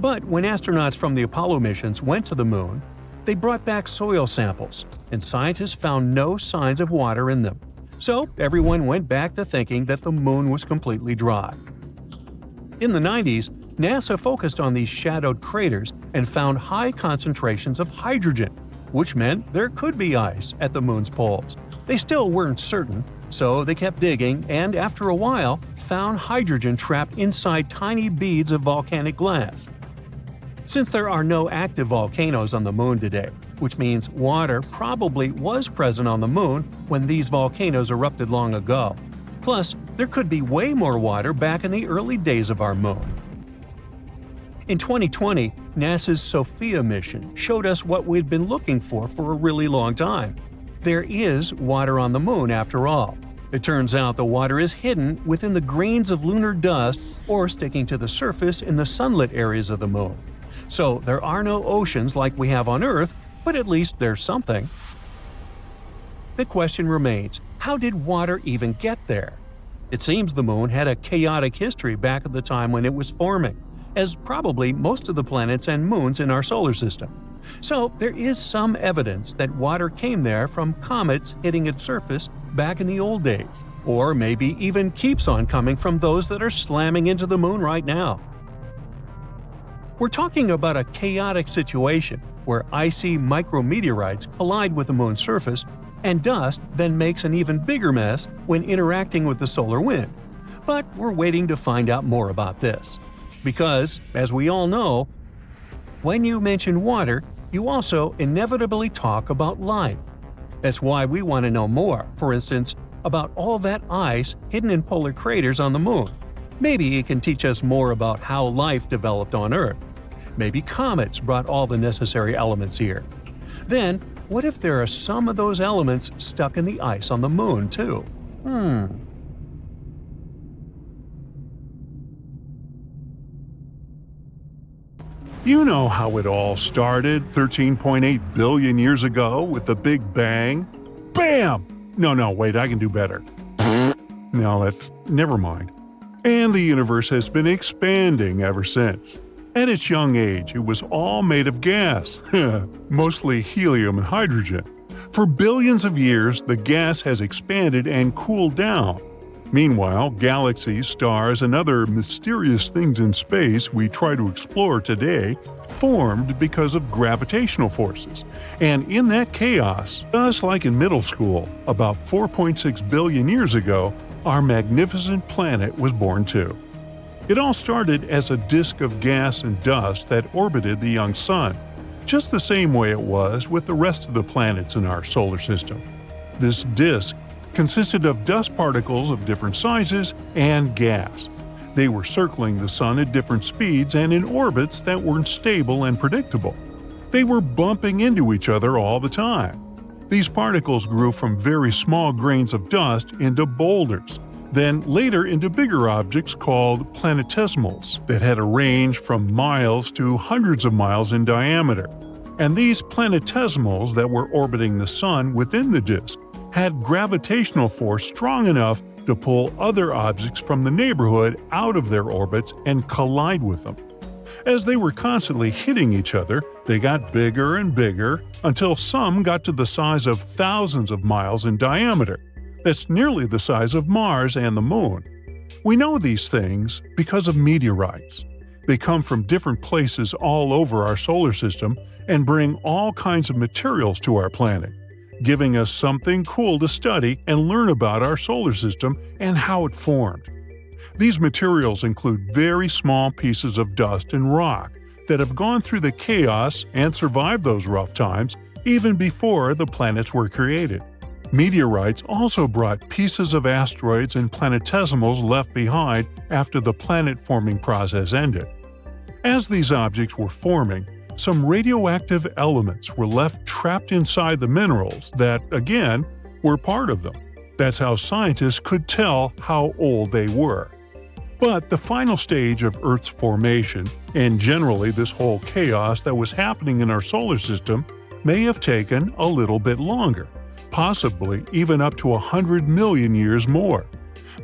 Speaker 5: But when astronauts from the Apollo missions went to the Moon, they brought back soil samples, and scientists found no signs of water in them. So everyone went back to thinking that the Moon was completely dry. In the 90s, NASA focused on these shadowed craters and found high concentrations of hydrogen, which meant there could be ice at the Moon's poles. They still weren't certain, so they kept digging and after a while found hydrogen trapped inside tiny beads of volcanic glass. Since there are no active volcanoes on the Moon today, which means water probably was present on the Moon when these volcanoes erupted long ago. Plus, there could be way more water back in the early days of our Moon. In 2020, NASA's SOFIA mission showed us what we'd been looking for a really long time. There is water on the Moon after all. It turns out the water is hidden within the grains of lunar dust or sticking to the surface in the sunlit areas of the Moon. So there are no oceans like we have on Earth, but at least there's something. The question remains, how did water even get there? It seems the Moon had a chaotic history back at the time when it was forming, as probably most of the planets and moons in our solar system. So there is some evidence that water came there from comets hitting its surface back in the old days, or maybe even keeps on coming from those that are slamming into the Moon right now. We're talking about a chaotic situation where icy micrometeorites collide with the Moon's surface, and dust then makes an even bigger mess when interacting with the solar wind. But we're waiting to find out more about this. Because, as we all know, when you mention water, you also inevitably talk about life. That's why we want to know more, for instance, about all that ice hidden in polar craters on the Moon. Maybe it can teach us more about how life developed on Earth. Maybe comets brought all the necessary elements here. Then, what if there are some of those elements stuck in the ice on the moon, too? You know how it all started 13.8 billion years ago with the Big Bang? Bam! No, wait, I can do better. No, never mind. And the universe has been expanding ever since. At its young age, it was all made of gas, mostly helium and hydrogen. For billions of years, the gas has expanded and cooled down. Meanwhile, galaxies, stars, and other mysterious things in space we try to explore today formed because of gravitational forces. And in that chaos, just like in middle school, about 4.6 billion years ago, our magnificent planet was born too. It all started as a disk of gas and dust that orbited the young sun, just the same way it was with the rest of the planets in our solar system. This disk consisted of dust particles of different sizes and gas. They were circling the sun at different speeds and in orbits that weren't stable and predictable. They were bumping into each other all the time. These particles grew from very small grains of dust into boulders, then later into bigger objects called planetesimals that had a range from miles to hundreds of miles in diameter. And these planetesimals that were orbiting the sun within the disk had gravitational force strong enough to pull other objects from the neighborhood out of their orbits and collide with them. As they were constantly hitting each other, they got bigger and bigger until some got to the size of thousands of miles in diameter. That's nearly the size of Mars and the Moon. We know these things because of meteorites. They come from different places all over our solar system and bring all kinds of materials to our planet, giving us something cool to study and learn about our solar system and how it formed. These materials include very small pieces of dust and rock that have gone through the chaos and survived those rough times even before the planets were created. Meteorites also brought pieces of asteroids and planetesimals left behind after the planet-forming process ended. As these objects were forming, some radioactive elements were left trapped inside the minerals that, again, were part of them. That's how scientists could tell how old they were. But the final stage of Earth's formation, and generally this whole chaos that was happening in our solar system, may have taken a little bit longer, possibly even up to 100 million years more.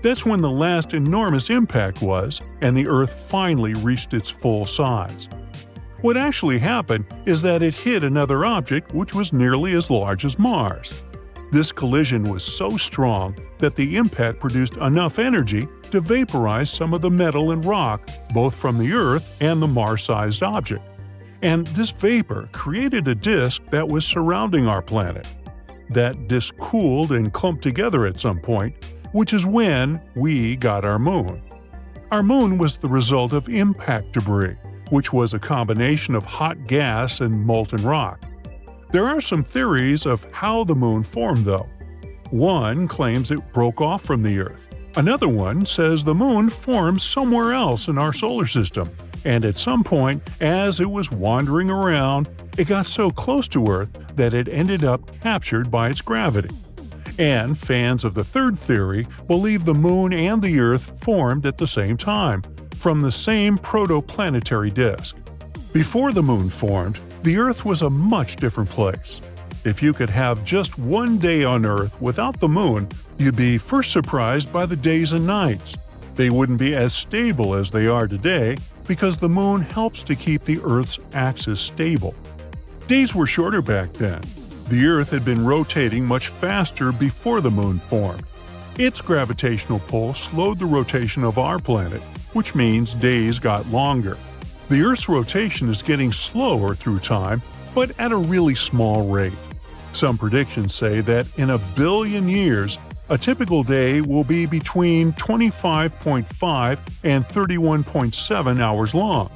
Speaker 5: That's when the last enormous impact was, and the Earth finally reached its full size. What actually happened is that it hit another object which was nearly as large as Mars. This collision was so strong that the impact produced enough energy to vaporize some of the metal and rock, both from the Earth and the Mars-sized object. And this vapor created a disk that was surrounding our planet. That disk cooled and clumped together at some point, which is when we got our moon. Our moon was the result of impact debris, which was a combination of hot gas and molten rock. There are some theories of how the moon formed, though. One claims it broke off from the Earth. Another one says the moon formed somewhere else in our solar system, and at some point, as it was wandering around, it got so close to Earth that it ended up captured by its gravity. And fans of the third theory believe the moon and the Earth formed at the same time, from the same protoplanetary disk. Before the moon formed, the Earth was a much different place. If you could have just one day on Earth without the moon, you'd be first surprised by the days and nights. They wouldn't be as stable as they are today because the moon helps to keep the Earth's axis stable. Days were shorter back then. The Earth had been rotating much faster before the moon formed. Its gravitational pull slowed the rotation of our planet, which means days got longer. The Earth's rotation is getting slower through time, but at a really small rate. Some predictions say that in 1 billion years, a typical day will be between 25.5 and 31.7 hours long.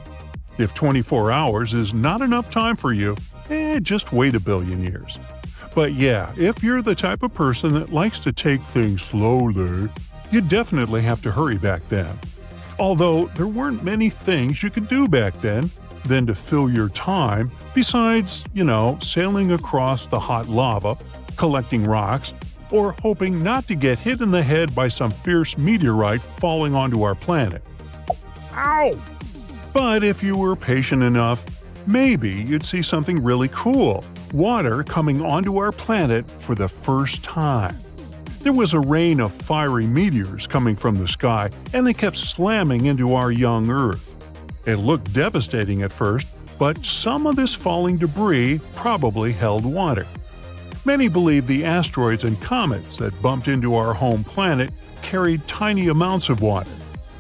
Speaker 5: If 24 hours is not enough time for you, just wait 1 billion years. But yeah, if you're the type of person that likes to take things slowly, you definitely have to hurry back then. Although there weren't many things you could do back then, than to fill your time, besides, sailing across the hot lava, collecting rocks, or hoping not to get hit in the head by some fierce meteorite falling onto our planet. Ow! But if you were patient enough, maybe you'd see something really cool: water coming onto our planet for the first time. There was a rain of fiery meteors coming from the sky, and they kept slamming into our young Earth. It looked devastating at first, but some of this falling debris probably held water. Many believe the asteroids and comets that bumped into our home planet carried tiny amounts of water.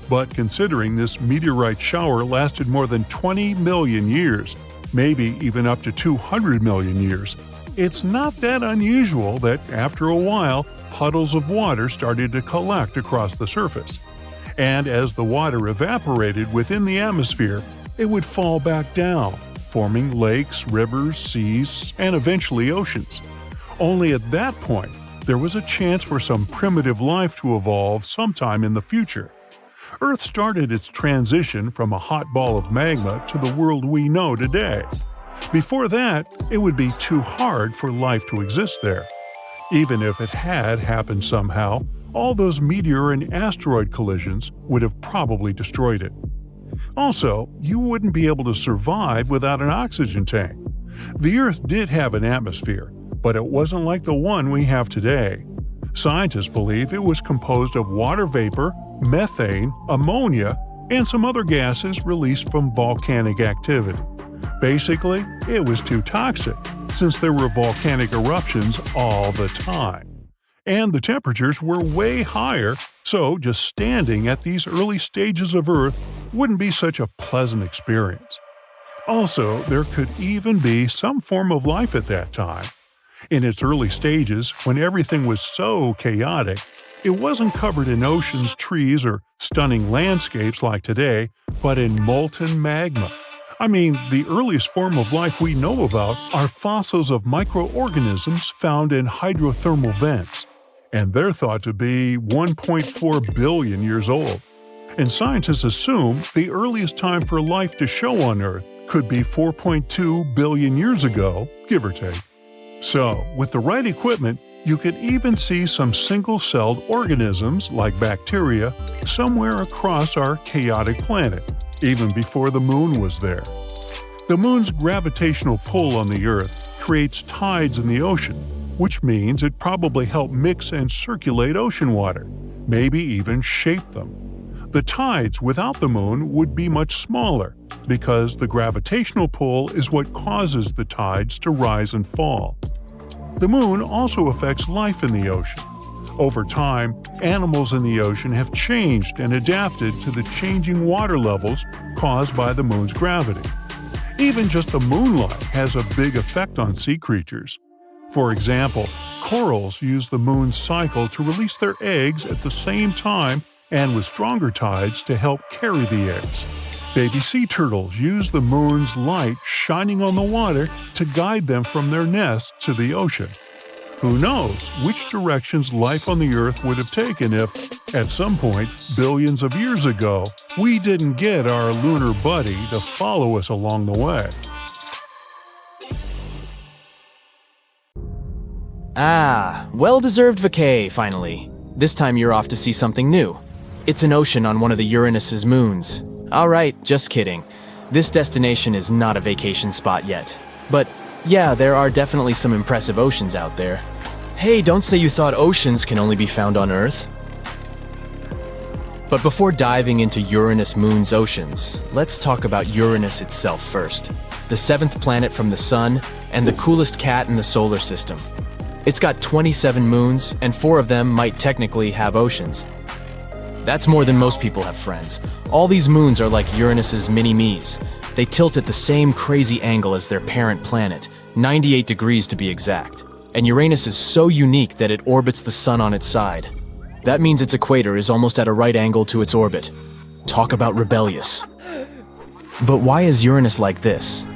Speaker 5: But considering this meteorite shower lasted more than 20 million years, maybe even up to 200 million years, it's not that unusual that after a while, puddles of water started to collect across the surface. And as the water evaporated within the atmosphere, it would fall back down, forming lakes, rivers, seas, and eventually oceans. Only at that point, there was a chance for some primitive life to evolve sometime in the future. Earth started its transition from a hot ball of magma to the world we know today. Before that, it would be too hard for life to exist there. Even if it had happened somehow, all those meteor and asteroid collisions would have probably destroyed it. Also, you wouldn't be able to survive without an oxygen tank. The Earth did have an atmosphere, but it wasn't like the one we have today. Scientists believe it was composed of water vapor, methane, ammonia, and some other gases released from volcanic activity. Basically, it was too toxic, since there were volcanic eruptions all the time. And the temperatures were way higher, so just standing at these early stages of Earth wouldn't be such a pleasant experience. Also, there could even be some form of life at that time. In its early stages, when everything was so chaotic, it wasn't covered in oceans, trees, or stunning landscapes like today, but in molten magma. The earliest form of life we know about are fossils of microorganisms found in hydrothermal vents, and they're thought to be 1.4 billion years old. And scientists assume the earliest time for life to show on Earth could be 4.2 billion years ago, give or take. So, with the right equipment, you could even see some single-celled organisms like bacteria somewhere across our chaotic planet, even before the moon was there. The moon's gravitational pull on the Earth creates tides in the ocean, which means it probably helped mix and circulate ocean water, maybe even shape them. The tides without the moon would be much smaller, because the gravitational pull is what causes the tides to rise and fall. The moon also affects life in the ocean. Over time, animals in the ocean have changed and adapted to the changing water levels caused by the moon's gravity. Even just the moonlight has a big effect on sea creatures. For example, corals use the moon's cycle to release their eggs at the same time and with stronger tides to help carry the eggs. Baby sea turtles use the moon's light shining on the water to guide them from their nests to the ocean. Who knows which directions life on the Earth would have taken if, at some point, billions of years ago, we didn't get our lunar buddy to follow us along the way.
Speaker 6: Well-deserved vacay, finally. This time you're off to see something new. It's an ocean on one of the Uranus's moons. Alright, just kidding. This destination is not a vacation spot yet. But yeah, there are definitely some impressive oceans out there. Hey, don't say you thought oceans can only be found on Earth. But before diving into Uranus Moon's oceans, let's talk about Uranus itself first. The 7th planet from the Sun, and the coolest cat in the solar system. It's got 27 moons, and 4 of them might technically have oceans. That's more than most people have friends. All these moons are like Uranus's mini-me's. They tilt at the same crazy angle as their parent planet, 98 degrees to be exact. And Uranus is so unique that it orbits the Sun on its side. That means its equator is almost at a right angle to its orbit. Talk about rebellious. But why is Uranus like this?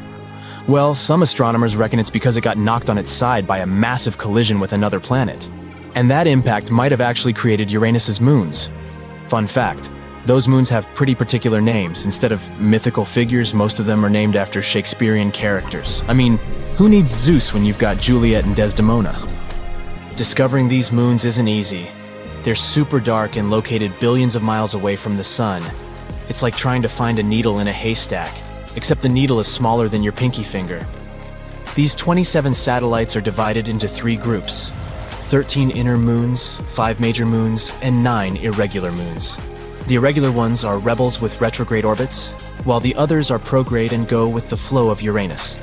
Speaker 6: Well, some astronomers reckon it's because it got knocked on its side by a massive collision with another planet. And that impact might have actually created Uranus's moons. Fun fact, Those moons have pretty particular names. Instead of mythical figures, most of them are named after Shakespearean characters. I mean, who needs Zeus when you've got Juliet and Desdemona? Discovering these moons isn't easy. They're super dark and located billions of miles away from the sun. It's like trying to find a needle in a haystack, except the needle is smaller than your pinky finger. These 27 satellites are divided into 3 groups: 13 inner moons, 5 major moons, and 9 irregular moons. The irregular ones are rebels with retrograde orbits, while the others are prograde and go with the flow of Uranus.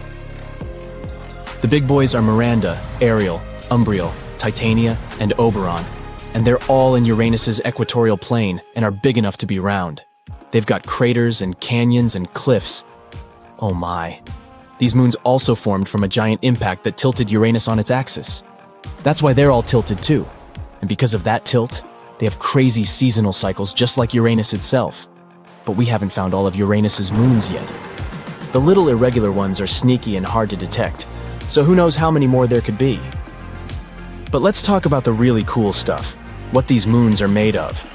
Speaker 6: The big boys are Miranda, Ariel, Umbriel, Titania, and Oberon, and they're all in Uranus's equatorial plane and are big enough to be round. They've got craters and canyons and cliffs. Oh my. These moons also formed from a giant impact that tilted Uranus on its axis. That's why they're all tilted too. And because of that tilt, they have crazy seasonal cycles just like Uranus itself. But we haven't found all of Uranus's moons yet. The little irregular ones are sneaky and hard to detect, so who knows how many more there could be. But let's talk about the really cool stuff, what these moons are made of.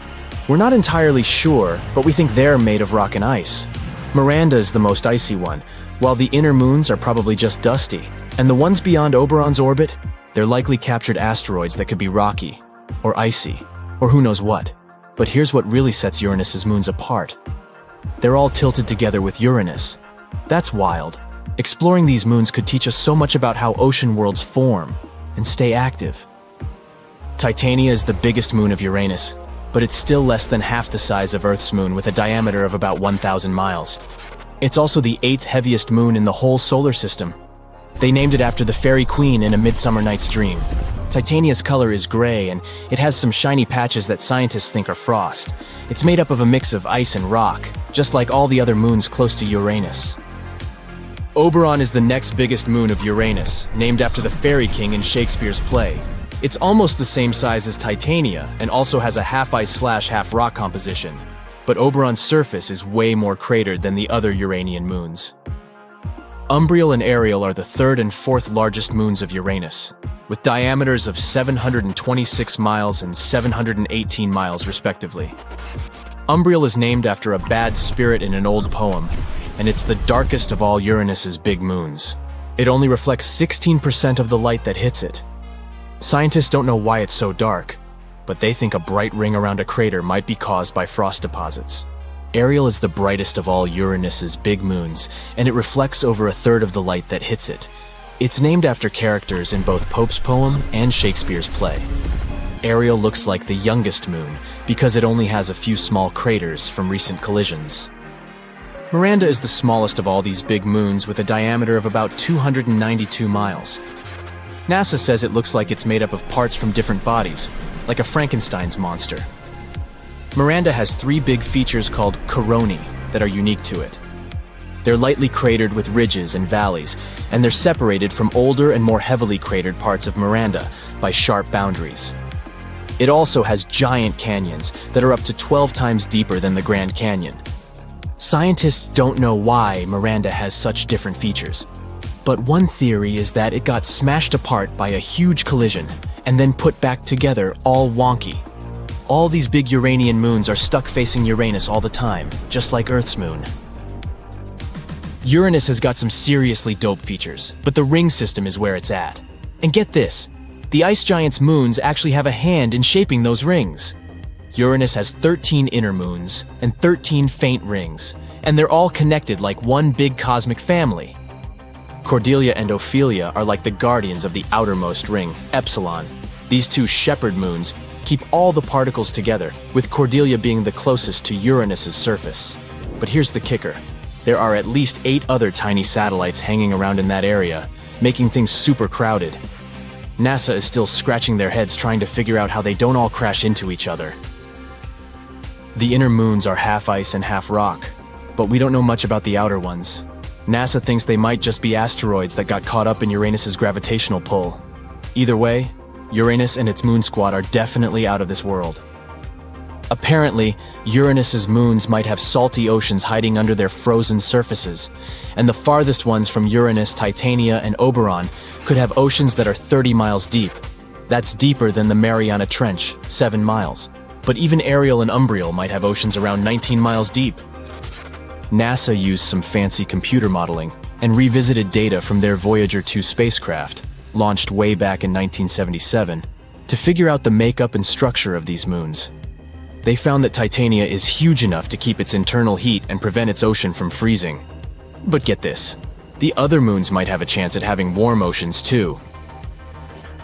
Speaker 6: We're not entirely sure, but we think they're made of rock and ice. Miranda is the most icy one, while the inner moons are probably just dusty. And the ones beyond Oberon's orbit, they're likely captured asteroids that could be rocky, or icy, or who knows what. But here's what really sets Uranus's moons apart. They're all tilted together with Uranus. That's wild. Exploring these moons could teach us so much about how ocean worlds form and stay active. Titania is the biggest moon of Uranus, but it's still less than half the size of Earth's moon with a diameter of about 1,000 miles. It's also the 8th heaviest moon in the whole solar system. They named it after the fairy queen in A Midsummer Night's Dream. Titania's color is gray, and it has some shiny patches that scientists think are frost. It's made up of a mix of ice and rock, just like all the other moons close to Uranus. Oberon is the next biggest moon of Uranus, named after the fairy king in Shakespeare's play. It's almost the same size as Titania, and also has a half-ice/half rock composition. But Oberon's surface is way more cratered than the other Uranian moons. Umbriel and Ariel are the 3rd and 4th largest moons of Uranus, with diameters of 726 miles and 718 miles respectively. Umbriel is named after a bad spirit in an old poem, and it's the darkest of all Uranus's big moons. It only reflects 16% of the light that hits it. Scientists don't know why it's so dark, but they think a bright ring around a crater might be caused by frost deposits. Ariel is the brightest of all Uranus's big moons, and it reflects over 1/3 of the light that hits it. It's named after characters in both Pope's poem and Shakespeare's play. Ariel looks like the youngest moon because it only has a few small craters from recent collisions. Miranda is the smallest of all these big moons with a diameter of about 292 miles. NASA says it looks like it's made up of parts from different bodies, like a Frankenstein's monster. Miranda has 3 big features called coronae that are unique to it. They're lightly cratered with ridges and valleys, and they're separated from older and more heavily cratered parts of Miranda by sharp boundaries. It also has giant canyons that are up to 12 times deeper than the Grand Canyon. Scientists don't know why Miranda has such different features, but one theory is that it got smashed apart by a huge collision and then put back together all wonky. All these big Uranian moons are stuck facing Uranus all the time, just like Earth's moon. Uranus has got some seriously dope features, but the ring system is where it's at. And get this, the ice giant's moons actually have a hand in shaping those rings. Uranus has 13 inner moons and 13 faint rings, and they're all connected like one big cosmic family. Cordelia and Ophelia are like the guardians of the outermost ring, Epsilon. These 2 shepherd moons keep all the particles together, with Cordelia being the closest to Uranus's surface. But here's the kicker. There are at least 8 other tiny satellites hanging around in that area, making things super crowded. NASA is still scratching their heads trying to figure out how they don't all crash into each other. The inner moons are half ice and half rock, but we don't know much about the outer ones. NASA thinks they might just be asteroids that got caught up in Uranus's gravitational pull. Either way, Uranus and its moon squad are definitely out of this world. Apparently, Uranus's moons might have salty oceans hiding under their frozen surfaces, and the farthest ones from Uranus, Titania, and Oberon could have oceans that are 30 miles deep. That's deeper than the Mariana Trench, 7 miles. but even Ariel and Umbriel might have oceans around 19 miles deep. NASA used some fancy computer modeling and revisited data from their Voyager 2 spacecraft, launched way back in 1977, to figure out the makeup and structure of these moons. They found that Titania is huge enough to keep its internal heat and prevent its ocean from freezing. But get this, the other moons might have a chance at having warm oceans too.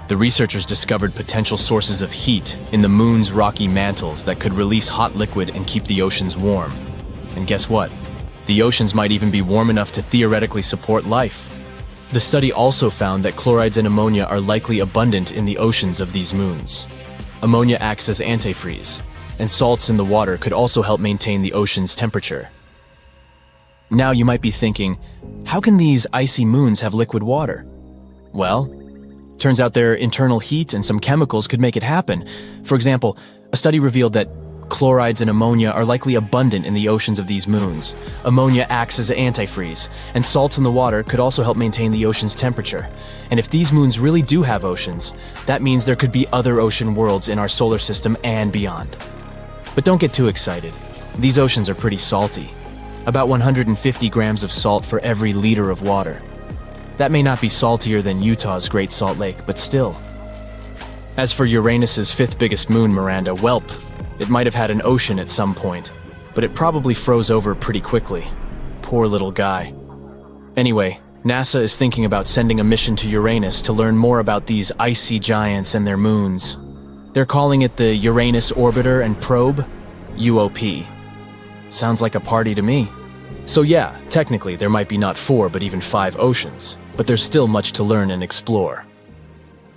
Speaker 6: The researchers discovered potential sources of heat in the moon's rocky mantles that could release hot liquid and keep the oceans warm. And guess what? The oceans might even be warm enough to theoretically support life. The study also found that chlorides and ammonia are likely abundant in the oceans of these moons. Ammonia acts as antifreeze, and salts in the water could also help maintain the ocean's temperature. Now you might be thinking, how can these icy moons have liquid water? Well, turns out their internal heat and some chemicals could make it happen. For example, a study revealed that chlorides and ammonia are likely abundant in the oceans of these moons. Ammonia acts as an antifreeze, and salts in the water could also help maintain the ocean's temperature. And if these moons really do have oceans, that means there could be other ocean worlds in our solar system and beyond. But don't get too excited. These oceans are pretty salty. About 150 grams of salt for every liter of water. That may not be saltier than Utah's Great Salt Lake, but still. As for Uranus's fifth biggest moon, Miranda, welp, it might have had an ocean at some point, but it probably froze over pretty quickly. Poor little guy. Anyway, NASA is thinking about sending a mission to Uranus to learn more about these icy giants and their moons. They're calling it the Uranus Orbiter and Probe, UOP. Sounds like a party to me. So yeah, technically there might be not 4 but even 5 oceans, but there's still much to learn and explore.